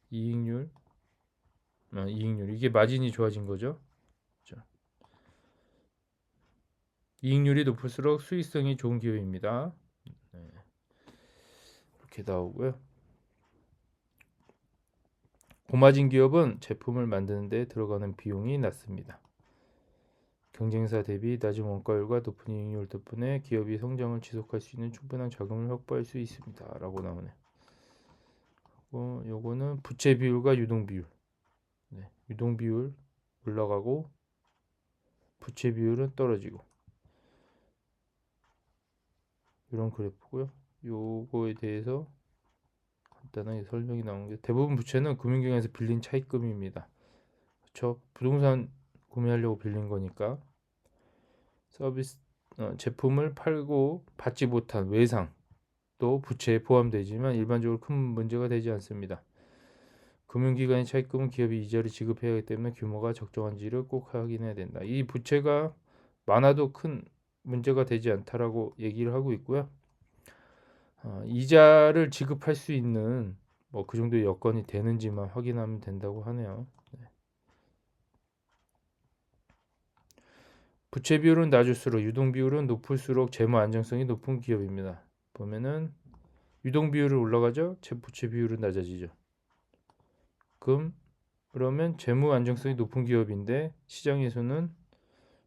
이익률, 이익률 이게 마진이 좋아진 거죠. 그렇죠? 이익률이 높을수록 수익성이 좋은 기업입니다. 네. 이렇게 나오고요. 고마진 기업은 제품을 만드는 데 들어가는 비용이 낮습니다. 경쟁사 대비 낮은 원가율과 높은 이익률 덕분에 기업이 성장을 지속할 수 있는 충분한 자금을 확보할 수 있습니다. 라고 나오네요. 요거는 부채 비율과 유동 비율. 네, 유동 비율 올라가고 부채 비율은 떨어지고 이런 그래프고요. 요거에 대해서 간단하게 설명이 나온 게 대부분 부채는 금융기관에서 빌린 차입금입니다. 그렇죠? 부동산 구매하려고 빌린 거니까 서비스 제품을 팔고 받지 못한 외상도 부채에 포함되지만 일반적으로 큰 문제가 되지 않습니다. 금융기관의 차입금은 기업이 이자를 지급해야 하기 때문에 규모가 적정한지를 꼭 확인해야 된다. 이 부채가 많아도 큰 문제가 되지 않다라고 얘기를 하고 있고요. 이자를 지급할 수 있는 뭐 그 정도의 여건이 되는지만 확인하면 된다고 하네요. 네. 부채 비율은 낮을수록 유동 비율은 높을수록 재무 안정성이 높은 기업입니다. 보면은 유동 비율이 올라가죠. 부채 비율은 낮아지죠. 그러면 재무 안정성이 높은 기업인데 시장에서는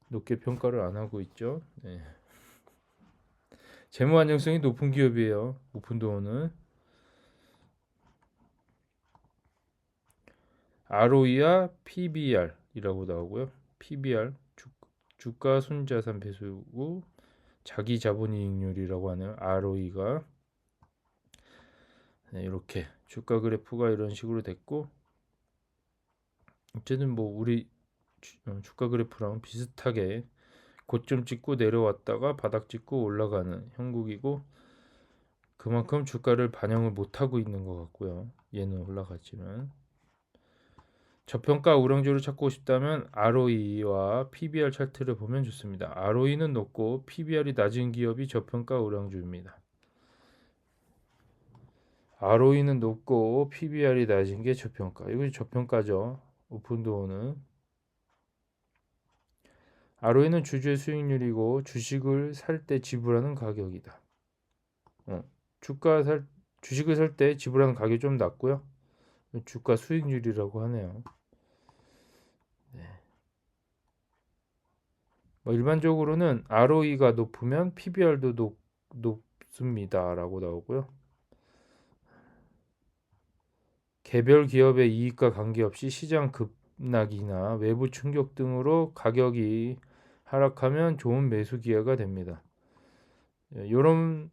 높게 평가를 안 하고 있죠. 네. 재무 안정성이 높은 기업이에요. 오픈도어는 ROE와 PBR이라고 나오고요. PBR 주가 순자산 배수고 자기 자본이익률이라고 하네요. ROE가 네, 이렇게 주가 그래프가 이런 식으로 됐고 어쨌든 뭐 우리 주가 그래프랑 비슷하게 고점 찍고 내려왔다가 바닥 찍고 올라가는 형국이고 그만큼 주가를 반영을 못하고 있는 것 같고요. 얘는 올라갔지만 저평가 우량주를 찾고 싶다면 ROE와 PBR 차트를 보면 좋습니다. ROE는 높고 PBR이 낮은 기업이 저평가 우량주입니다. ROE는 높고 PBR이 낮은 게 저평가. 이거 저평가죠. 오픈도어는 ROE는 주주의 수익률이고 주식을 살 때 지불하는 가격이다. 주식을 살 때 지불하는 가격이 좀 낮고요. 주가 수익률이라고 하네요. 네. 뭐 일반적으로는 ROE가 높으면 PBR도 높습니다라고 나오고요. 개별 기업의 이익과 관계없이 시장 급락이나 외부 충격 등으로 가격이 하락하면 좋은 매수 기회가 됩니다. 이런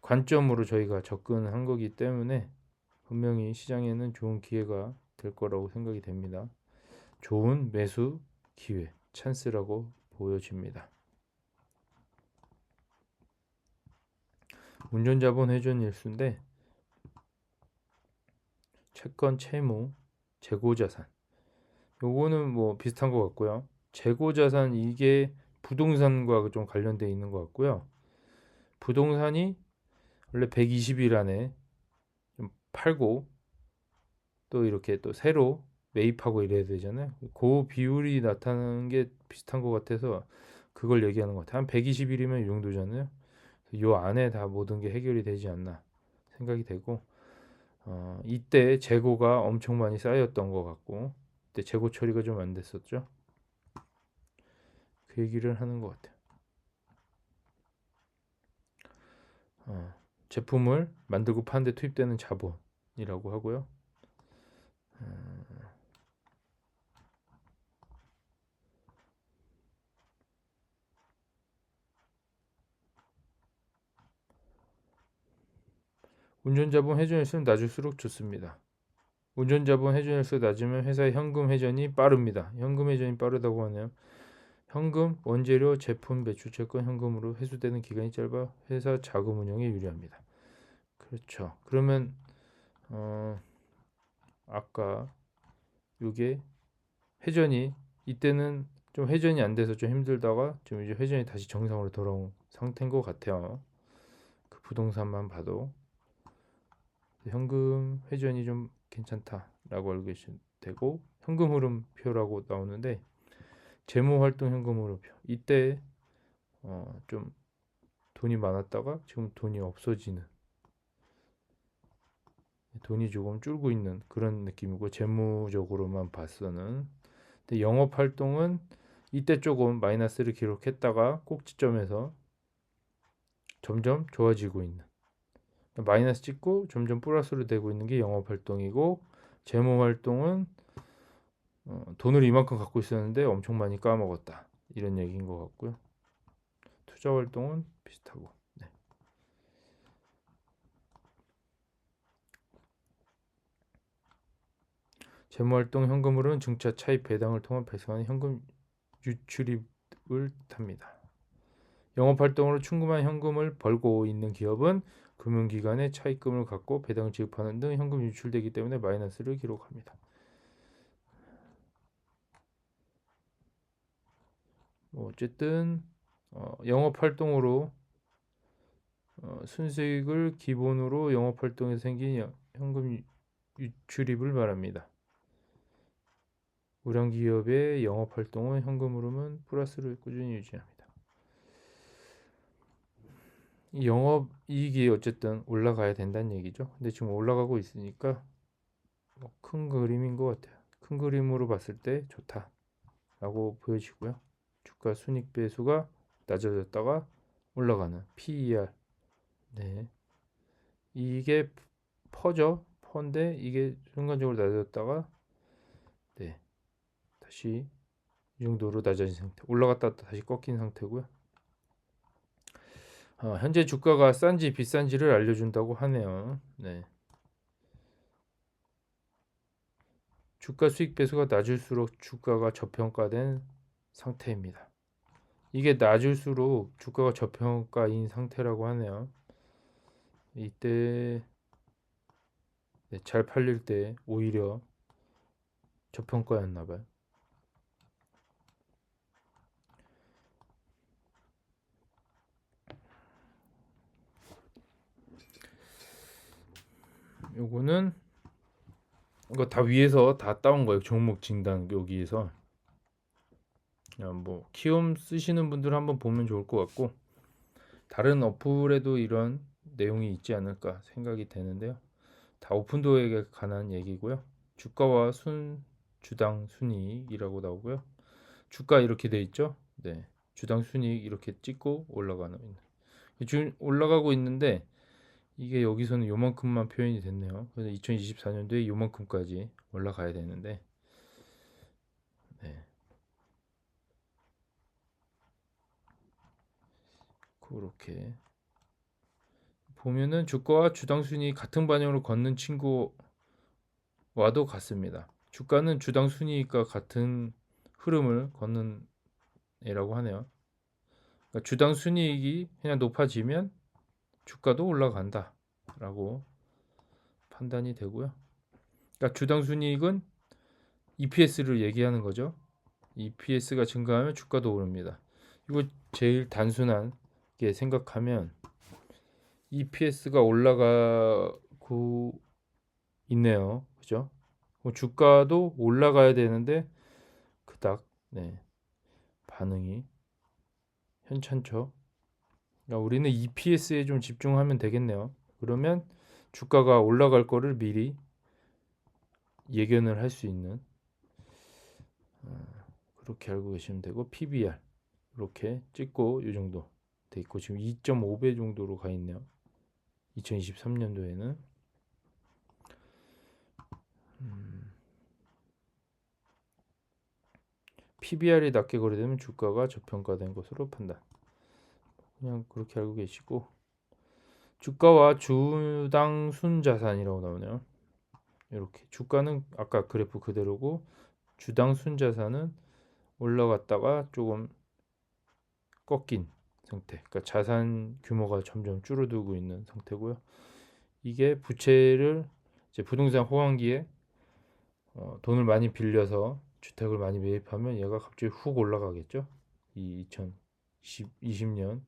관점으로 저희가 접근한 거기 때문에 분명히 시장에는 좋은 기회가 될 거라고 생각이 됩니다. 좋은 매수 기회, 찬스라고 보여집니다. 운전자본 회전 일수인데 채권, 채무, 재고자산 요거는 뭐 비슷한 것 같고요. 재고자산 이게 부동산과 좀 관련돼 있는 것 같고요. 부동산이 원래 120일 안에 좀 팔고 또 이렇게 또 새로 매입하고 이래야 되잖아요. 그 비율이 나타나는 게 비슷한 것 같아서 그걸 얘기하는 것 같아요. 한 120일이면 이 정도잖아요. 요 안에 다 모든 게 해결이 되지 않나 생각이 되고 이때 재고가 엄청 많이 쌓였던 것 같고 그때 재고 처리가 좀 안 됐었죠. 그 얘기를 하는 것 같아요. 제품을 만들고 파는데 투입되는 자본이라고 하고요. 운전자본 회전일수는 낮을수록 좋습니다. 운전자본 회전일수가 낮으면 회사의 현금 회전이 빠릅니다. 현금 회전이 빠르다고 하네요. 현금, 원재료, 제품, 매출 채권, 현금으로 회수되는 기간이 짧아 회사 자금 운영에 유리합니다. 그렇죠. 그러면 아까 이게 회전이 이때는 좀 회전이 안 돼서 좀 힘들다가 좀 이제 회전이 다시 정상으로 돌아온 상태인 것 같아요. 그 부동산만 봐도 현금 회전이 좀 괜찮다라고 알고 계시면 되고 현금 흐름표라고 나오는데 재무활동 현금 흐름표 이때 좀 돈이 많았다가 지금 돈이 없어지는 돈이 조금 줄고 있는 그런 느낌이고 재무적으로만 봤어는 근데 영업 활동은 이때 조금 마이너스를 기록했다가 꼭지점에서 점점 좋아지고 있는 마이너스 찍고 점점 플러스로 되고 있는 게 영업 활동이고 재무 활동은 돈을 이만큼 갖고 있었는데 엄청 많이 까먹었다 이런 얘기인 것 같고요. 투자 활동은 비슷하고 네. 재무활동 현금으로는 증차 차입 배당을 통한 발생하는 현금 유출입을 탑니다. 영업활동으로 충분한 현금을 벌고 있는 기업은 금융기관에 차입금을 갖고 배당을 지급하는 등 현금 유출되기 때문에 마이너스를 기록합니다. 어쨌든 영업활동으로 순수익을 기본으로 영업활동에서 생긴 현금 유출입을 말합니다. 우량기업의 영업활동은 현금 흐름은 플러스를 꾸준히 유지합니다. 이 영업이익이 어쨌든 올라가야 된다는 얘기죠. 근데 지금 올라가고 있으니까 큰 그림인 것 같아요. 큰 그림으로 봤을 때 좋다라고 보여지고요. 주가 순익 배수가 낮아졌다가 올라가는 PER. 네. 이게 퍼인데 이게 순간적으로 낮아졌다가 네. 다시 이 정도로 낮아진 상태. 올라갔다 다시 꺾인 상태고요. 현재 주가가 싼지 비싼지를 알려준다고 하네요. 네. 주가 수익 배수가 낮을수록 주가가 저평가된 상태입니다. 이게 낮을수록 주가가 저평가인 상태라고 하네요. 이때 잘 팔릴 때 오히려 저평가였나 봐요. 요거는 이거 다 위에서 다 따온 거예요. 종목 진단 여기에서 그냥 뭐 키움 쓰시는 분들 한번 보면 좋을 것 같고 다른 어플에도 이런 내용이 있지 않을까 생각이 되는데요. 다 오픈도어에 관한 얘기고요. 주가와 주당 순이익이라고 나오고요. 주가 이렇게 돼 있죠. 네, 주당 순이익 이렇게 찍고 올라가는 지금 올라가고 있는데 이게 여기서는 요만큼만 표현이 됐네요. 그래서 2024년도에 요만큼까지 올라가야 되는데 네, 그렇게 보면은 주가와 주당 순이익 같은 방향으로 걷는 친구와도 같습니다. 주가는 주당 순이익과 같은 흐름을 걷는 애라고 하네요. 그러니까 주당 순이익이 그냥 높아지면 주가도 올라간다라고 판단이 되고요. 그러니까 주당 순이익은 EPS를 얘기하는 거죠. EPS가 증가하면 주가도 오릅니다. 이거 제일 단순하게 생각하면 EPS가 올라가고 있네요. 그죠? 주가도 올라가야 되는데 그닥 네, 반응이 현찮죠. 그러니까 우리는 EPS에 좀 집중하면 되겠네요. 그러면 주가가 올라갈 거를 미리 예견을 할 수 있는 그렇게 알고 계시면 되고 PBR 이렇게 찍고 이 정도 돼 있고 지금 2.5배 정도로 가 있네요. 2023년도에는 PBR이 낮게 거래되면 주가가 저평가된 것으로 판단. 그냥 그렇게 알고 계시고 주가와 주당 순자산이라고 나오네요. 이렇게 주가는 아까 그래프 그대로고 주당 순자산은 올라갔다가 조금 꺾인 상태. 그러니까 자산 규모가 점점 줄어들고 있는 상태고요. 이게 부채를 이제 부동산 호황기에 돈을 많이 빌려서 주택을 많이 매입하면 얘가 갑자기 훅 올라가겠죠. 이 2020년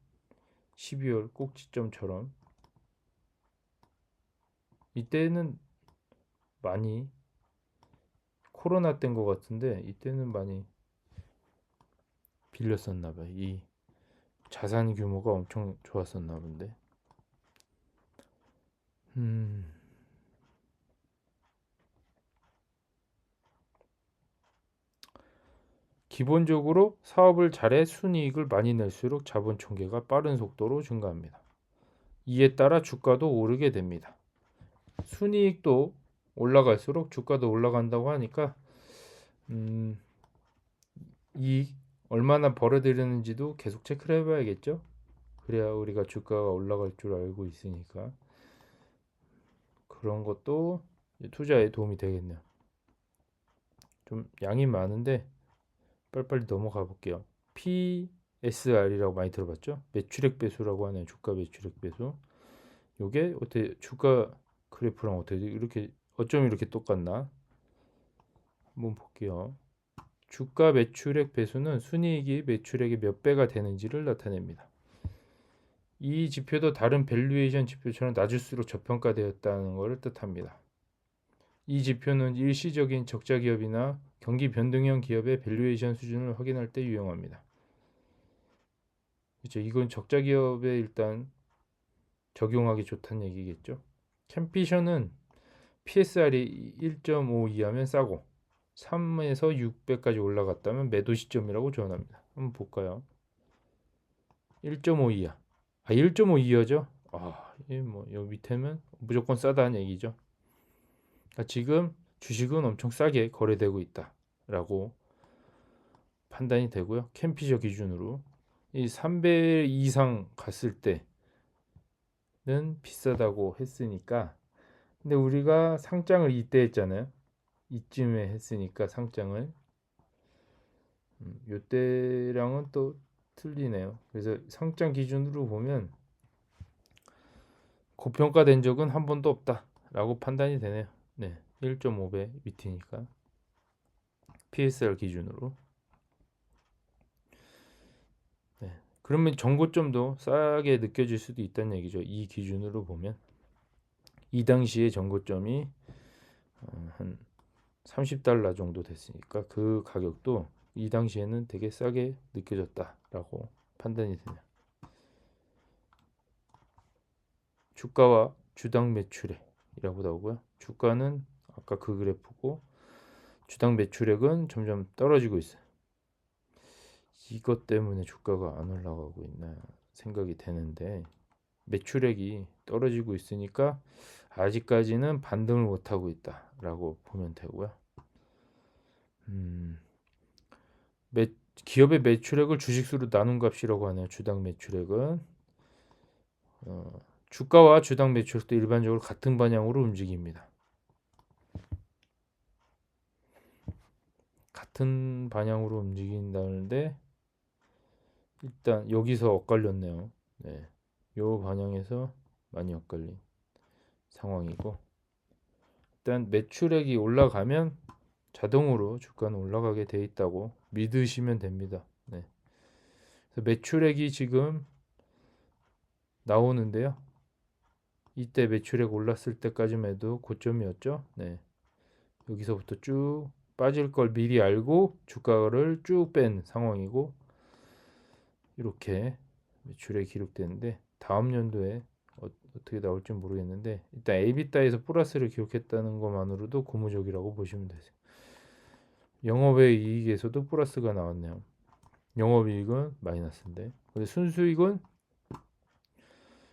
12월 꼭지점처럼 이때는 많이 코로나 때인 것 같은데 이때는 많이 빌렸었나 봐요. 이 자산 규모가 엄청 좋았었나 본데. 기본적으로 사업을 잘해 순이익을 많이 낼수록 자본 총계가 빠른 속도로 증가합니다. 이에 따라 주가도 오르게 됩니다. 순이익도 올라갈수록 주가도 올라간다고 하니까 이 얼마나 벌어들이는지도 계속 체크를 해봐야겠죠. 그래야 우리가 주가가 올라갈 줄 알고 있으니까 그런 것도 투자에 도움이 되겠네요. 좀 양이 많은데 빨리빨리 넘어가 볼게요. PSR이라고 많이 들어봤죠? 매출액 배수라고 하는 주가 매출액 배수. 요게 어떻게 주가 그래프랑 어떻게 이렇게 어쩜 이렇게 똑같나? 한번 볼게요. 주가 매출액 배수는 순이익이 매출액의 몇 배가 되는지를 나타냅니다. 이 지표도 다른 밸류에이션 지표처럼 낮을수록 저평가되었다는 것을 뜻합니다. 이 지표는 일시적인 적자 기업이나 경기 변동형 기업의 밸류에이션 수준을 확인할 때 유용합니다. 그렇죠. 이건 적자 기업에 일단 적용하기 좋다는 얘기겠죠. 캠피션은 PSR이 1.5 이하면 싸고 3에서 6배까지 올라갔다면 매도 시점이라고 조언합니다. 한번 볼까요? 1.5 이하. 1.5 이하죠? 여기 밑에는 무조건 싸다는 얘기죠. 지금 주식은 엄청 싸게 거래되고 있다라고 판단이 되고요. 캠피셔 기준으로 이 3배 이상 갔을 때는 비싸다고 했으니까 근데 우리가 상장을 이때 했잖아요. 이쯤에 했으니까 상장을 요때랑은 또 틀리네요. 그래서 상장 기준으로 보면 고평가된 적은 한 번도 없다라고 판단이 되네요. 네, 1.5배 밑이니까 PSR 기준으로. 네, 그러면 정고점도 싸게 느껴질 수도 있다는 얘기죠. 이 기준으로 보면 이 당시에 정고점이 한 30달러 정도 됐으니까 그 가격도 이 당시에는 되게 싸게 느껴졌다라고 판단이 되네요. 주가와 주당 매출액이라고 나오고요. 주가는 아까 그 그래프고 주당 매출액은 점점 떨어지고 있어요. 이것 때문에 주가가 안 올라가고 있나 생각이 되는데 매출액이 떨어지고 있으니까 아직까지는 반등을 못하고 있다라고 보면 되고요. 매, 기업의 매출액을 주식수로 나눈 값이라고 하네요. 주당 매출액은 주가와 주당 매출액도 일반적으로 같은 방향으로 움직입니다. 같은 방향으로 움직인다는데 일단 여기서 엇갈렸네요. 네, 요 방향에서 많이 엇갈린 상황이고 일단 매출액이 올라가면 자동으로 주가는 올라가게 돼 있다고 믿으시면 됩니다. 네. 그래서 매출액이 지금 나오는데요. 이때 매출액 올랐을 때까지만 해도 고점이었죠. 네. 여기서부터 쭉 빠질 걸 미리 알고 주가를 쭉 뺀 상황이고 이렇게 매출액이 기록되는데 다음 연도에 어떻게 나올지 모르겠는데 일단 에비타에서 플러스를 기록했다는 것만으로도 고무적이라고 보시면 되세요. 영업외 이익에서도 플러스가 나왔네요. 영업이익은 마이너스인데 근데 순수익은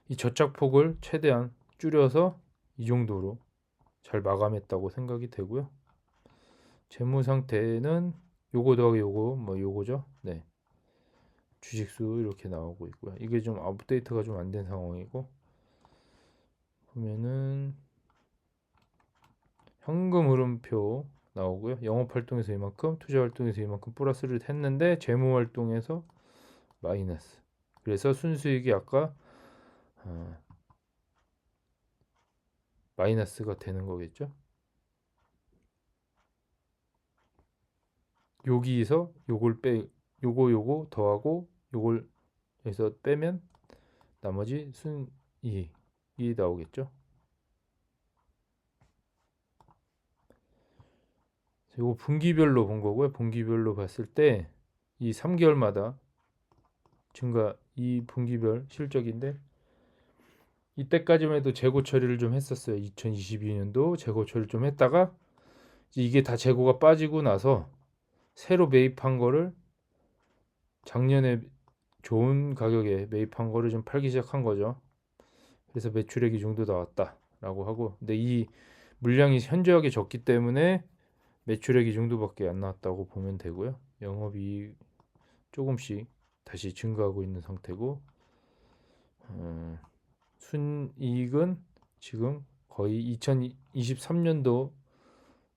이 저착폭을 최대한 줄여서 이 정도로 잘 마감했다고 생각이 되고요. 재무 상태는 요거 더하기 요거 뭐 요거죠. 네. 주식수 이렇게 나오고 있고요. 이게 좀 업데이트가 좀 안 된 상황이고 보면은 현금 흐름표 나오고요. 영업 활동에서 이만큼, 투자 활동에서 이만큼 플러스를 했는데 재무 활동에서 마이너스. 그래서 순수익이 아까 마이너스가 되는 거겠죠. 여기서 요걸 요거 더하고 요걸 해서 빼면 나머지 순이익이 나오겠죠. 이거 분기별로 본 거고요. 분기별로 봤을 때 이 3개월마다 증가 이 분기별 실적인데 이때까지만 해도 재고 처리를 좀 했었어요. 2022년도 재고 처리를 좀 했다가 이게 다 재고가 빠지고 나서 새로 매입한 거를 작년에 좋은 가격에 매입한 거를 좀 팔기 시작한 거죠. 그래서 매출액이 이 정도 나왔다라고 하고 근데 이 물량이 현저하게 적기 때문에 매출액이 이 정도밖에 안 나왔다고 보면 되고요. 영업이익 조금씩 다시 증가하고 있는 상태고 순이익은 지금 거의 2023년도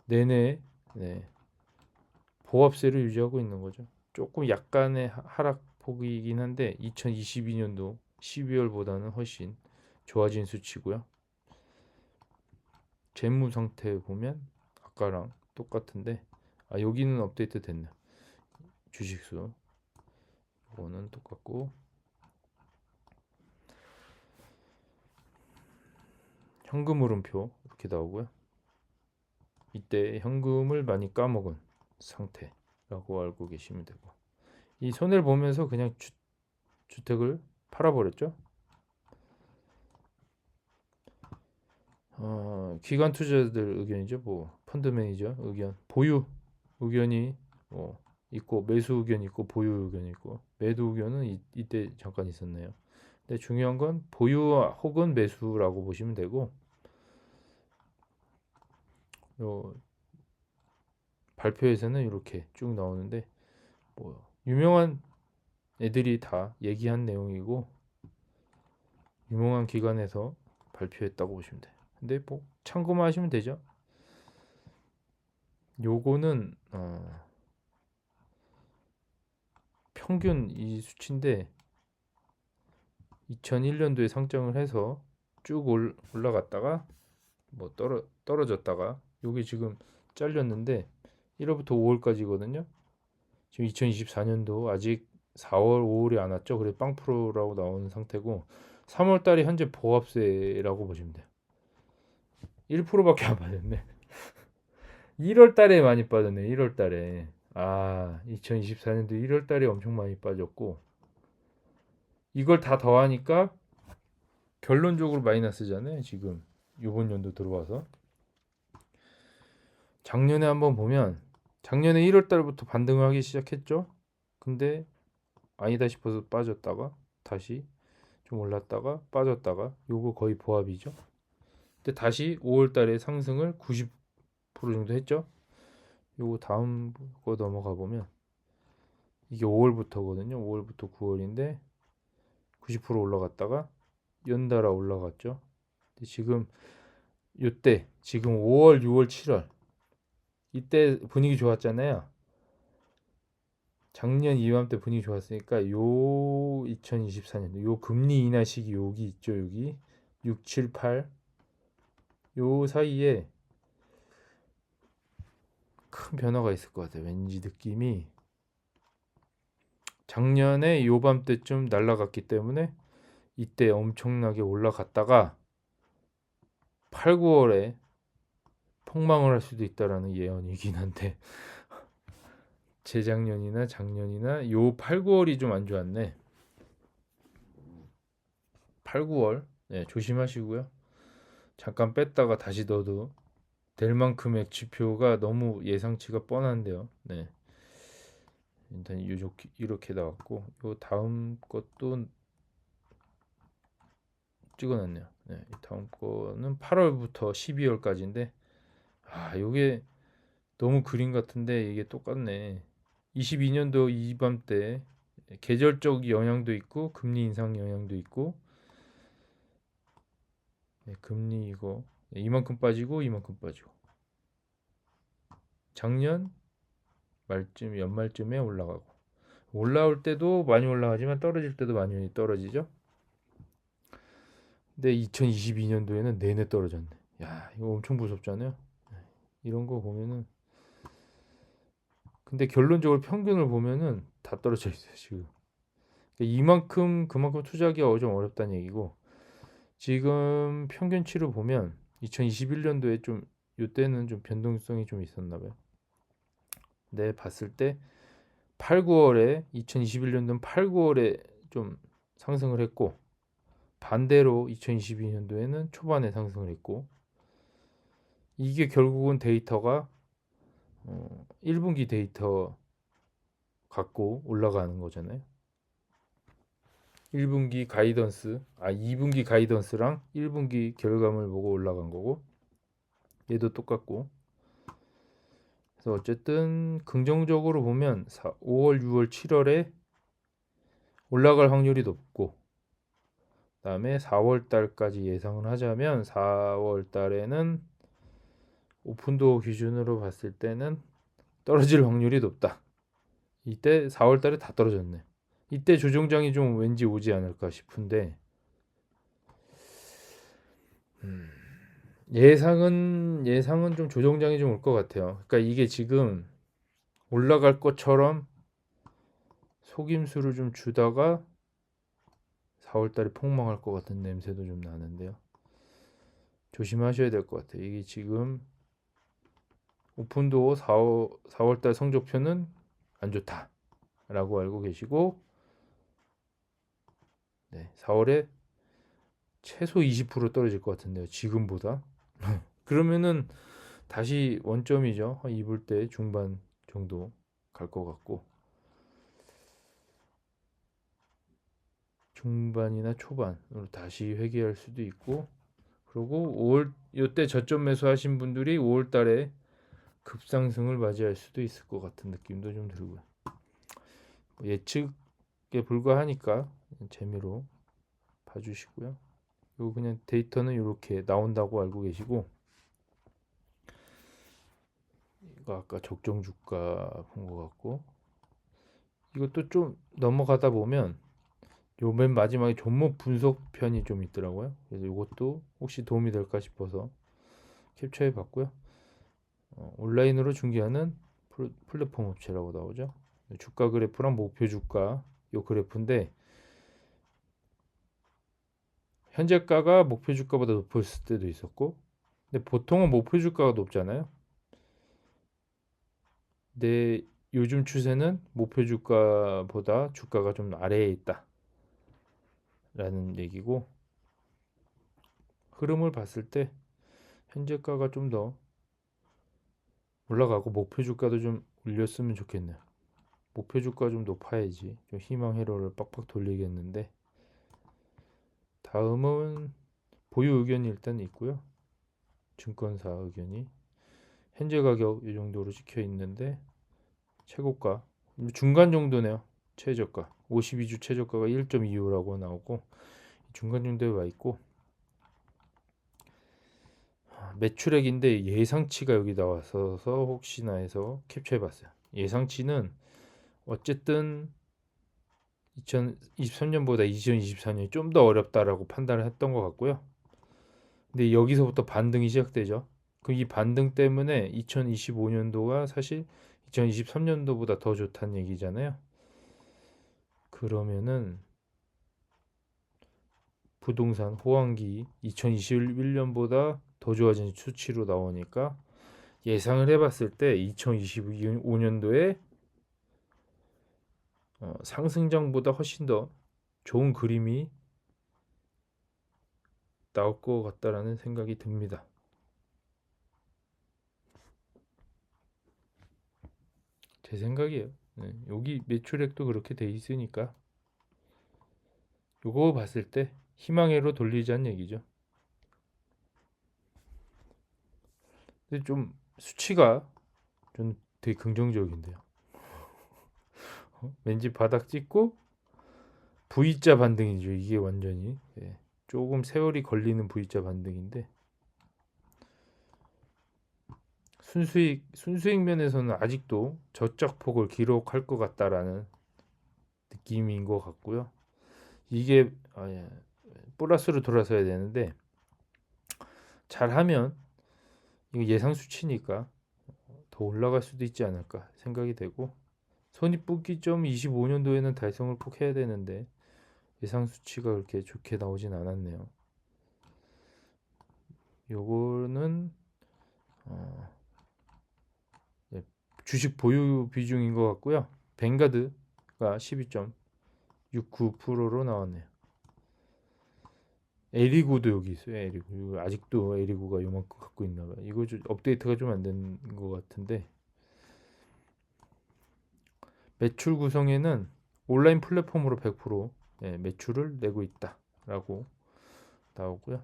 내내 네, 보합세를 유지하고 있는 거죠. 조금 약간의 하락폭이긴 한데 2022년도 12월보다는 훨씬 좋아진 수치고요. 재무 상태 보면 아까랑 똑같은데 여기는 업데이트 됐네. 주식수 이거는 똑같고 현금 흐름표 이렇게 나오고요. 이때 현금을 많이 까먹은 상태라고 알고 계시면 되고 이 손해를 보면서 그냥 주택을 팔아버렸죠. 기관 투자자들 의견이죠. 뭐 펀드 매니저 의견, 보유 의견이 뭐 있고 매수 의견이 있고 보유 의견이 있고 매도 의견은 이때 잠깐 있었네요. 근데 중요한 건 보유 혹은 매수라고 보시면 되고 요 발표에서는 이렇게 쭉 나오는데 뭐 유명한 애들이 다 얘기한 내용이고 유명한 기관에서 발표했다고 보시면 돼요. 근데 뭐 참고만 하시면 되죠. 요거는 평균 이 수치인데 2001년도에 상장을 해서 쭉 올라갔다가 뭐 떨어졌다가 요게 지금 잘렸는데 1월부터 5월까지거든요. 지금 2024년도 아직 4월, 5월이 안 왔죠. 그래 빵프로라고 나오는 상태고 3월 달에 현재 보합세라고 보시면 돼요. 1%밖에 안 빠졌네. 1월 달에 많이 빠졌네. 1월 달에. 2024년도 1월 달에 엄청 많이 빠졌고 이걸 다 더하니까 결론적으로 마이너스잖아요. 지금 이번 연도 들어와서 작년에 한번 보면 작년에 1월 달부터 반등을 하기 시작했죠. 근데 아니다 싶어서 빠졌다가 다시 좀 올랐다가 빠졌다가 요거 거의 보합이죠. 근데 다시 5월 달에 상승을 90% 정도 했죠. 요거 다음 거 넘어가 보면 이게 5월부터거든요. 5월부터 9월인데 90% 올라갔다가 연달아 올라갔죠. 근데 지금 요때 지금 5월, 6월, 7월 이때 분위기 좋았잖아요. 작년 이맘때 분위기 좋았으니까 요 2024년도 요 금리 인하 시기 여기 있죠. 여기 6, 7, 8 요 사이에 큰 변화가 있을 것 같아요. 왠지 느낌이 작년에 요맘때쯤 날라갔기 때문에 이때 엄청나게 올라갔다가 8, 9월에 폭망을 할 수도 있다라는 예언이긴 한데 재작년이나 작년이나 요 8, 9월이 좀 안 좋았네. 8, 9월 네, 조심하시고요. 잠깐 뺐다가 다시 넣어도 될 만큼의 지표가 너무 예상치가 뻔한데요. 네. 일단 이렇게 나왔고 요 다음 것도 찍어놨네요. 네, 다음 거는 8월부터 12월까지인데 요게 너무 그림 같은데 이게 똑같네. 22년도 이맘때 계절적 영향도 있고 금리 인상 영향도 있고 네, 금리 이거 이만큼 빠지고 이만큼 빠지고 작년 말쯤 연말쯤에 올라가고 올라올 때도 많이 올라가지만 떨어질 때도 많이 떨어지죠. 근데 2022년도에는 내내 떨어졌네. 야 이거 엄청 무섭잖아요. 이런 거 보면은 근데 결론적으로 평균을 보면은 다 떨어져 있어요 지금. 그러니까 이만큼 그만큼 투자하기가 좀 어렵다는 얘기고 지금 평균치로 보면 2021년도에 좀 이때는 좀 변동성이 좀 있었나 봐요. 네, 봤을 때 8, 9월에 2021년도는 8, 9월에 좀 상승을 했고 반대로 2022년도에는 초반에 상승을 했고 이게 결국은 데이터가 1분기 데이터 갖고 올라가는 거잖아요. 1분기 가이던스, 2분기 가이던스랑 1분기 결과물 보고 올라간 거고 얘도 똑같고 그래서 어쨌든 긍정적으로 보면 5월, 6월, 7월에 올라갈 확률이 높고 그다음에 4월 달까지 예상을 하자면 4월 달에는 오픈도어 기준으로 봤을 때는 떨어질 확률이 높다. 이때 4월 달에 다 떨어졌네. 이때 조정장이 좀 왠지 오지 않을까 싶은데 음, 예상은 좀 조정장이 좀 올 것 같아요. 그러니까 이게 지금 올라갈 것처럼 속임수를 좀 주다가 4월 달에 폭망할 것 같은 냄새도 좀 나는데요. 조심하셔야 될 것 같아요. 이게 지금 오픈도어 4월 달 성적표는 안 좋다라고 알고 계시고 네, 4월에 최소 20% 떨어질 것 같은데요. 지금보다. 그러면은 다시 원점이죠. 한 2불대 중반 정도 갈 것 같고 중반이나 초반으로 다시 회귀할 수도 있고 그리고 5월 이때 저점 매수하신 분들이 5월 달에 급상승을 맞이할 수도 있을 것 같은 느낌도 좀 들고요. 예측에 불과하니까 재미로 봐주시고요. 그리고 그냥 데이터는 이렇게 나온다고 알고 계시고 이거 아까 적정 주가 본 것 같고 이것도 좀 넘어가다 보면 요 맨 마지막에 종목 분석 편이 좀 있더라고요. 그래서 이것도 혹시 도움이 될까 싶어서 캡처해 봤고요. 온라인으로 중개하는 플랫폼 업체라고 나오죠. 주가 그래프랑 목표 주가 요 그래프인데 현재가가 목표 주가보다 높을 때도 있었고 근데 보통은 목표 주가가 높잖아요. 근데 요즘 추세는 목표 주가보다 주가가 좀 아래에 있다라는 얘기고 흐름을 봤을 때 현재가가 좀 더 올라가고 목표 주가도 좀 올렸으면 좋겠네요. 목표 주가 좀 높아야지 좀 희망 회로를 빡빡 돌리겠는데. 다음은 보유 의견이 일단 있고요. 증권사 의견이 현재 가격 이 정도로 찍혀 있는데 최고가 중간 정도네요. 최저가 52주 최저가가 1.25라고 나오고 중간 정도에 와 있고, 매출액인데 예상치가 여기 나와서 혹시나 해서 캡처해 봤어요. 예상치는 어쨌든 2023년보다 2024년이 좀 더 어렵다라고 판단을 했던 것 같고요. 근데 여기서부터 반등이 시작되죠. 그 이 반등 때문에 2025년도가 사실 2023년도보다 더 좋다는 얘기잖아요. 그러면은 부동산 호황기 2021년보다 더 좋아진 수치로 나오니까 예상을 해봤을 때 2025년도에 상승장보다 훨씬 더 좋은 그림이 나올 것 같다라는 생각이 듭니다. 제 생각이에요. 네, 여기 매출액도 그렇게 돼 있으니까 요거 봤을 때 희망회로 돌리자는 얘기죠. 근데 좀 수치가 좀 되게 긍정적인데요. 왠지 바닥 찍고 V자 반등이죠. 이게 완전히 조금 세월이 걸리는 V자 반등인데, 순수익 면에서는 아직도 저적 폭을 기록할 것 같다라는 느낌인 것 같고요. 이게 플러스로 돌아서야 되는데 잘하면 이거 예상 수치니까 더 올라갈 수도 있지 않을까 생각이 되고, 손익분기점 25년도에는 달성을 꼭 해야 되는데 예상 수치가 그렇게 좋게 나오진 않았네요. 요거는 주식 보유 비중인 것 같고요. 뱅가드가 12.69%로 나왔네요. 에리고도 여기 있어요. 에리고 아직도 에리고가 요만큼 갖고 있나봐요. 이거 좀 업데이트가 좀 안 된 것 같은데, 매출 구성에는 온라인 플랫폼으로 100% 매출을 내고 있다라고 나오고요.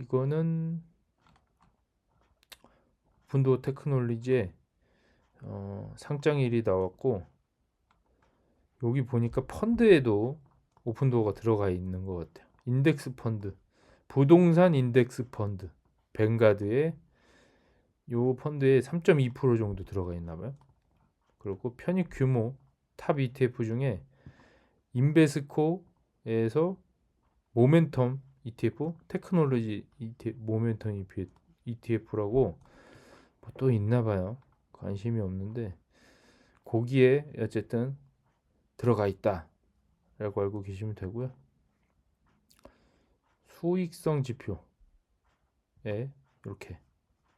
이거는 오픈도어 테크놀리지의 상장일이 나왔고, 여기 보니까 펀드에도 오픈도어가 들어가 있는 것 같아요. 인덱스 펀드, 부동산 인덱스 펀드, 뱅가드의 요 펀드에 3.2% 정도 들어가 있나 봐요. 그리고 편입 규모 탑 ETF 중에 인베스코에서 모멘텀 ETF, 테크놀로지 ETF, 모멘텀 ETF라고 뭐 또 있나 봐요. 관심이 없는데 거기에 어쨌든 들어가 있다라고 알고 계시면 되고요. 수익성 지표에 이렇게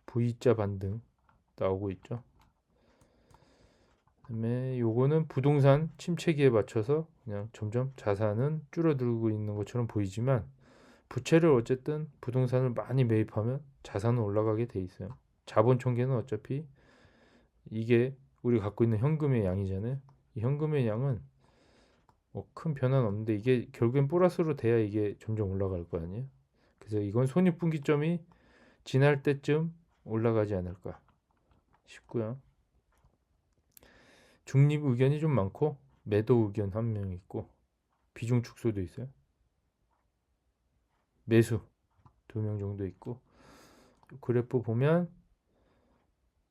V자 반등 나오고 있죠. 그다음에 요거는 부동산 침체기에 맞춰서 그냥 점점 자산은 줄어들고 있는 것처럼 보이지만, 부채를 어쨌든 부동산을 많이 매입하면 자산은 올라가게 돼 있어요. 자본 총계는 어차피 이게 우리 갖고 있는 현금의 양이잖아요. 이 현금의 양은 뭐 큰 변화는 없는데 이게 결국엔 플러스로 돼야 이게 점점 올라갈 거 아니에요. 그래서 이건 손익분기점이 지날 때쯤 올라가지 않을까 싶고요. 중립 의견이 좀 많고 매도 의견 한 명 있고 비중 축소도 있어요. 매수 2명 정도 있고, 그래프 보면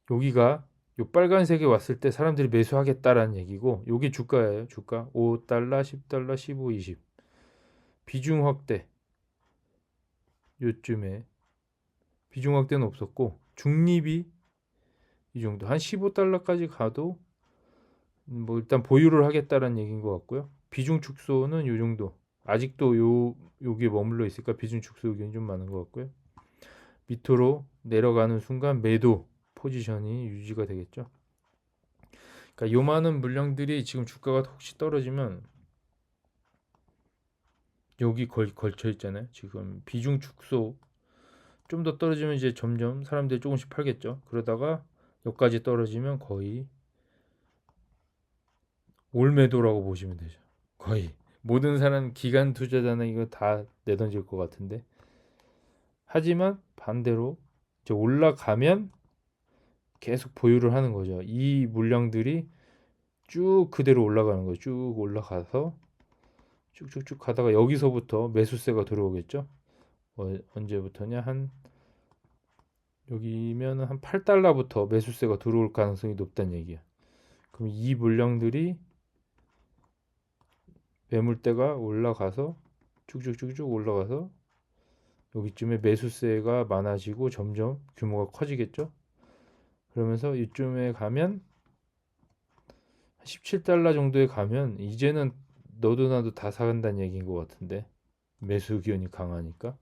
여기가 요 빨간색에 왔을 때 사람들이 매수하겠다라는 얘기고, 여기 주가예요. 주가 5달러, 10달러, 15, 20 비중 확대, 요쯤에 비중 확대는 없었고 중립이 이 정도 한 15달러까지 가도 뭐 일단 보유를 하겠다라는 얘기인 것 같고요. 비중 축소는 요 정도, 아직도 여기에 머물러 있으니까 비중 축소 의견이 좀 많은 것 같고요. 밑으로 내려가는 순간 매도 포지션이 유지가 되겠죠. 그러니까 요 많은 물량들이 지금 주가가 혹시 떨어지면 여기 걸쳐 있잖아요. 지금 비중 축소 좀 더 떨어지면 이제 점점 사람들이 조금씩 팔겠죠. 그러다가 여기까지 떨어지면 거의 올매도라고 보시면 되죠. 거의 모든 사람 기관 투자자는 이거 다 내던질 것 같은데, 하지만 반대로 이제 올라가면 계속 보유를 하는 거죠. 이 물량들이 쭉 그대로 올라가는 거예요. 쭉 올라가서 쭉쭉쭉 가다가 여기서부터 매수세가 들어오겠죠. 언제부터냐? 한 여기면 한 8달러부터 매수세가 들어올 가능성이 높다는 얘기야. 그럼 이 물량들이 매물대가 올라가서 쭉쭉쭉쭉 올라가서 여기쯤에 매수세가 많아지고 점점 규모가 커지겠죠. 그러면서 이쯤에 가면 17달러 정도에 가면 이제는 너도 나도 다 사간다는 얘기인 것 같은데, 매수 기운이 강하니까.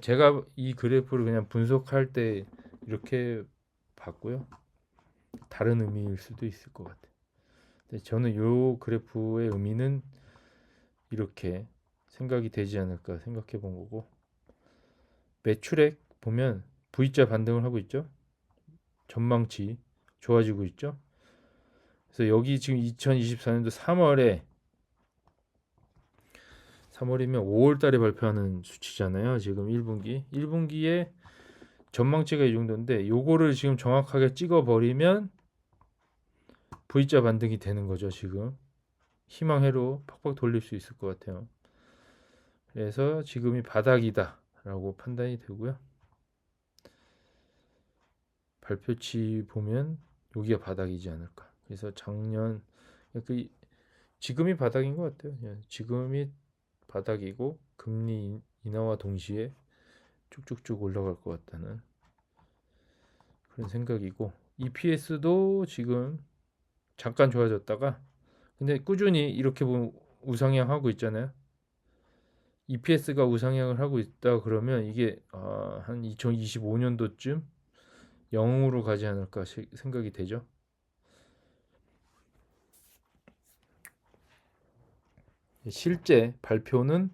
제가 이 그래프를 그냥 분석할 때 이렇게 봤고요. 다른 의미일 수도 있을 것 같아요. 근데 저는 이 그래프의 의미는 이렇게 생각이 되지 않을까 생각해 본 거고, 매출액 보면 V자 반등을 하고 있죠. 전망치 좋아지고 있죠. 그래서 여기 지금 2024년도 3월이면 5월 달에 발표하는 수치잖아요. 지금 1분기에 전망치가 이 정도인데, 요거를 지금 정확하게 찍어 버리면 V자 반등이 되는 거죠. 지금 희망회로 팍팍 돌릴 수 있을 것 같아요. 그래서 지금이 바닥이다라고 판단이 되고요. 발표치 보면 여기가 바닥이지 않을까. 그래서 작년 지금이 바닥인 것 같아요. 지금이 바닥이고 금리 인하와 동시에 쭉쭉쭉 올라갈 것 같다는 그런 생각이고, EPS도 지금 잠깐 좋아졌다가 근데 꾸준히 이렇게 보면 우상향 하고 있잖아요. EPS가 우상향을 하고 있다 그러면 이게 한 2025년도쯤 영으로 가지 않을까 생각이 되죠. 실제 발표는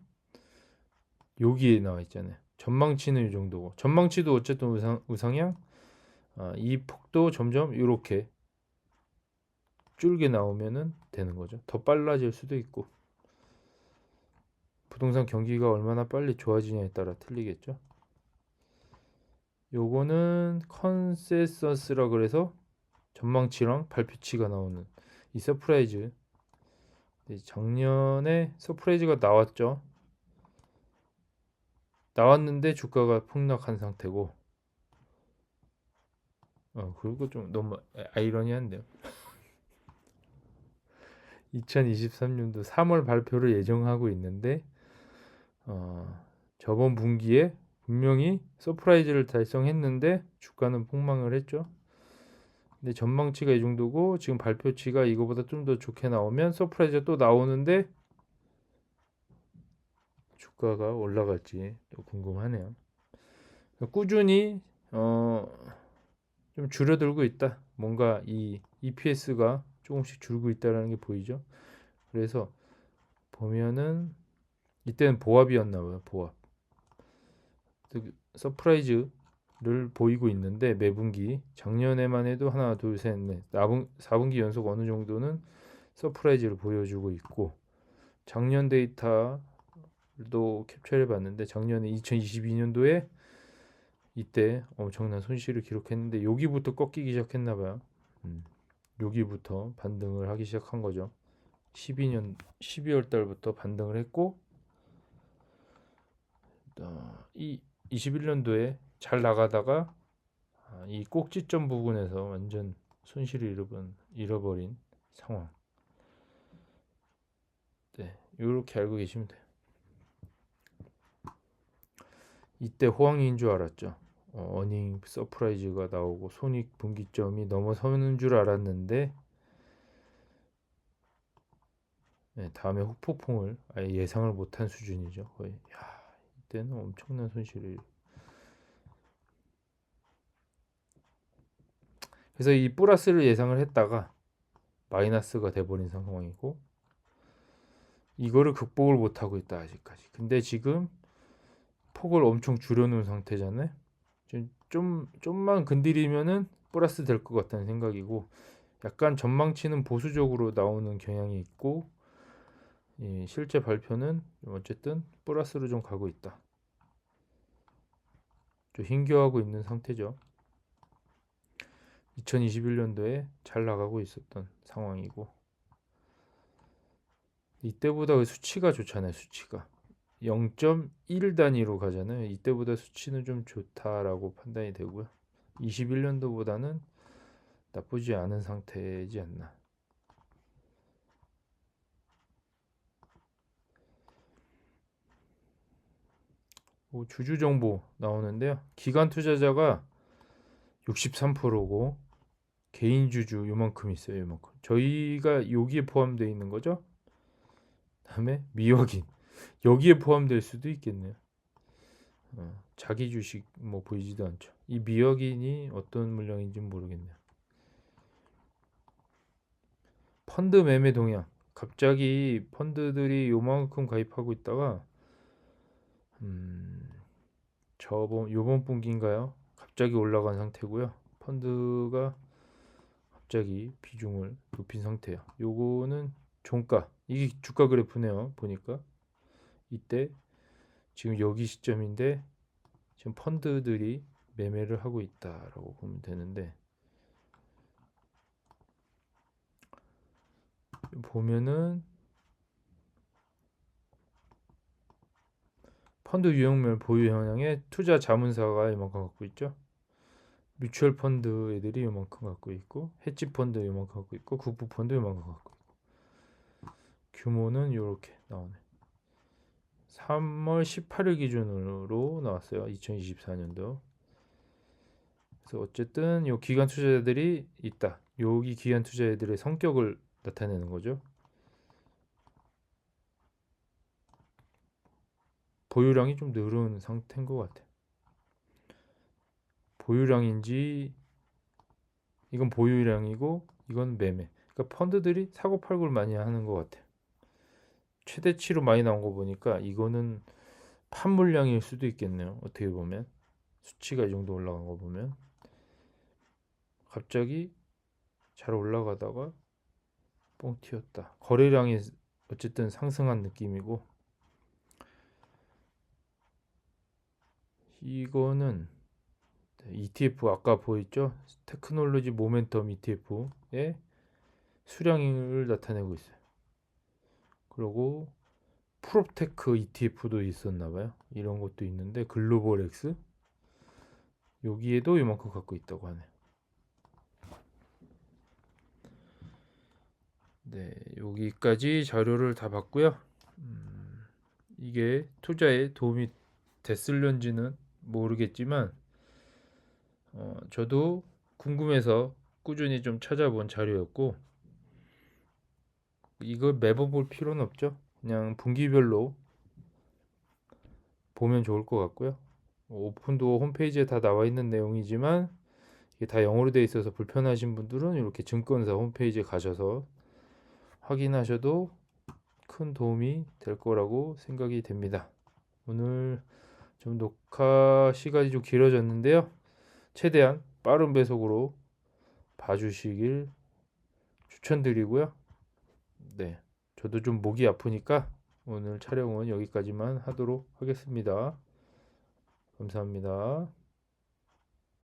여기에 나와 있잖아요. 전망치는 이 정도고, 전망치도 어쨌든 우상향. 이 폭도 점점 이렇게 줄게 나오면은 되는 거죠. 더 빨라질 수도 있고, 부동산 경기가 얼마나 빨리 좋아지냐에 따라 틀리겠죠. 요거는 컨센서스라 그래서 전망치랑 발표치가 나오는 이 서프라이즈. 작년에 서프라이즈가 나왔는데 주가가 폭락한 상태고, 그리고 좀 너무 아이러니한데요. 2023년도 3월 발표를 예정하고 있는데, 저번 분기에 분명히 서프라이즈를 달성했는데 주가는 폭망을 했죠. 근데 전망치가 이 정도고 지금 발표치가 이거보다 좀 더 좋게 나오면 서프라이즈가 또 나오는데 주가가 올라갈지 또 궁금하네요. 꾸준히 좀 줄어들고 있다. 뭔가 이 EPS가 조금씩 줄고 있다는 게 보이죠. 그래서 보면은 이때는 보합이었나 봐요. 보합. 서프라이즈를 보이고 있는데 매분기 작년에만 해도 하나, 둘, 셋, 넷, 4분기 연속 어느 정도는 서프라이즈를 보여주고 있고, 작년 데이터도 캡처해 봤는데 작년에 2022년도에 이때 엄청난 손실을 기록했는데 여기부터 꺾이기 시작했나 봐요. 여기부터 반등을 하기 시작한 거죠. 12월 달부터 반등을 했고, 이 21년도에 잘 나가다가 이 꼭지점 부분에서 완전 손실을 잃어버린 상황. 네, 이렇게 알고 계시면 돼요. 이때 호황인 줄 알았죠. 어닝 서프라이즈가 나오고 손익 분기점이 넘어서는 줄 알았는데, 네, 다음에 후폭풍을 아예 예상을 못한 수준이죠. 거의. 이때는 엄청난 손실을. 그래서 이 플러스를 예상을 했다가 마이너스가 돼버린 상황이고, 이거를 극복을 못하고 있다 아직까지. 근데 지금 폭을 엄청 줄여놓은 상태잖아요. 좀만 건드리면은 플러스 될 것 같다는 생각이고, 약간 전망치는 보수적으로 나오는 경향이 있고 실제 발표는 어쨌든 플러스로 좀 가고 있다. 좀 힘겨워하고 있는 상태죠. 2021년도에 잘 나가고 있었던 상황이고 이때보다 그 수치가 좋잖아요. 수치가 0.1 단위로 가잖아요. 이때보다 수치는 좀 좋다라고 판단이 되고요. 21년도보다는 나쁘지 않은 상태이지 않나. 주주 정보 나오는데요. 기관 투자자가 63%고 개인 주주 요만큼 있어요. 요만큼. 저희가 여기에 포함되어 있는 거죠. 다음에 미확인. 여기에 포함될 수도 있겠네요. 자기 주식 뭐 보이지도 않죠. 이 미확인이 어떤 물량인지 모르겠네요. 펀드 매매 동향. 갑자기 펀드들이 요만큼 가입하고 있다가 요번 분기인가요? 갑자기 올라간 상태고요. 펀드가 갑자기 비중을 높인 상태예요. 요거는 종가. 이게 주가 그래프네요. 보니까 이때 지금 여기 시점인데 지금 펀드들이 매매를 하고 있다라고 보면 되는데 보면은 펀드 유형별 보유 현황에 투자 자문사가 이만큼 갖고 있죠. 뮤추얼 펀드 애들이 이만큼 갖고 있고 헤지 펀드 이만큼 갖고 있고 국부 펀드 이만큼 갖고 있고 규모는 이렇게 나오네. 3월 18일 기준으로 나왔어요. 2024년도. 그래서 어쨌든 요 기관 투자자들이 있다. 여기 기관 투자자들의 성격을 나타내는 거죠. 보유량이 좀 늘은 상태인 것 같아요. 보유량인지 이건 보유량이고 이건 매매. 그러니까 펀드들이 사고 팔고를 많이 하는 것 같아요. 최대치로 많이 나온 거 보니까 이거는 판물량일 수도 있겠네요. 어떻게 보면 수치가 이 정도 올라간 거 보면 갑자기 잘 올라가다가 뻥 튀었다. 거래량이 어쨌든 상승한 느낌이고 이거는 ETF 아까 보였죠? 테크놀로지 모멘텀 ETF의 수량을 나타내고 있어요. 그리고 프롭테크 ETF도 있었나 봐요. 이런 것도 있는데 글로벌 X 여기에도 이만큼 갖고 있다고 하네요. 네, 여기까지 자료를 다 봤고요. 이게 투자에 도움이 됐을런지는 모르겠지만 저도 궁금해서 꾸준히 좀 찾아본 자료였고 이걸 매번 볼 필요는 없죠. 그냥 분기별로 보면 좋을 것 같고요. 오픈도어 홈페이지에 다 나와 있는 내용이지만 이게 다 영어로 되어 있어서 불편하신 분들은 이렇게 증권사 홈페이지에 가셔서 확인하셔도 큰 도움이 될 거라고 생각이 됩니다. 오늘 좀 녹화 시간이 좀 길어졌는데요. 최대한 빠른 배속으로 봐주시길 추천드리고요. 네, 저도 좀 목이 아프니까 오늘 촬영은 여기까지만 하도록 하겠습니다. 감사합니다.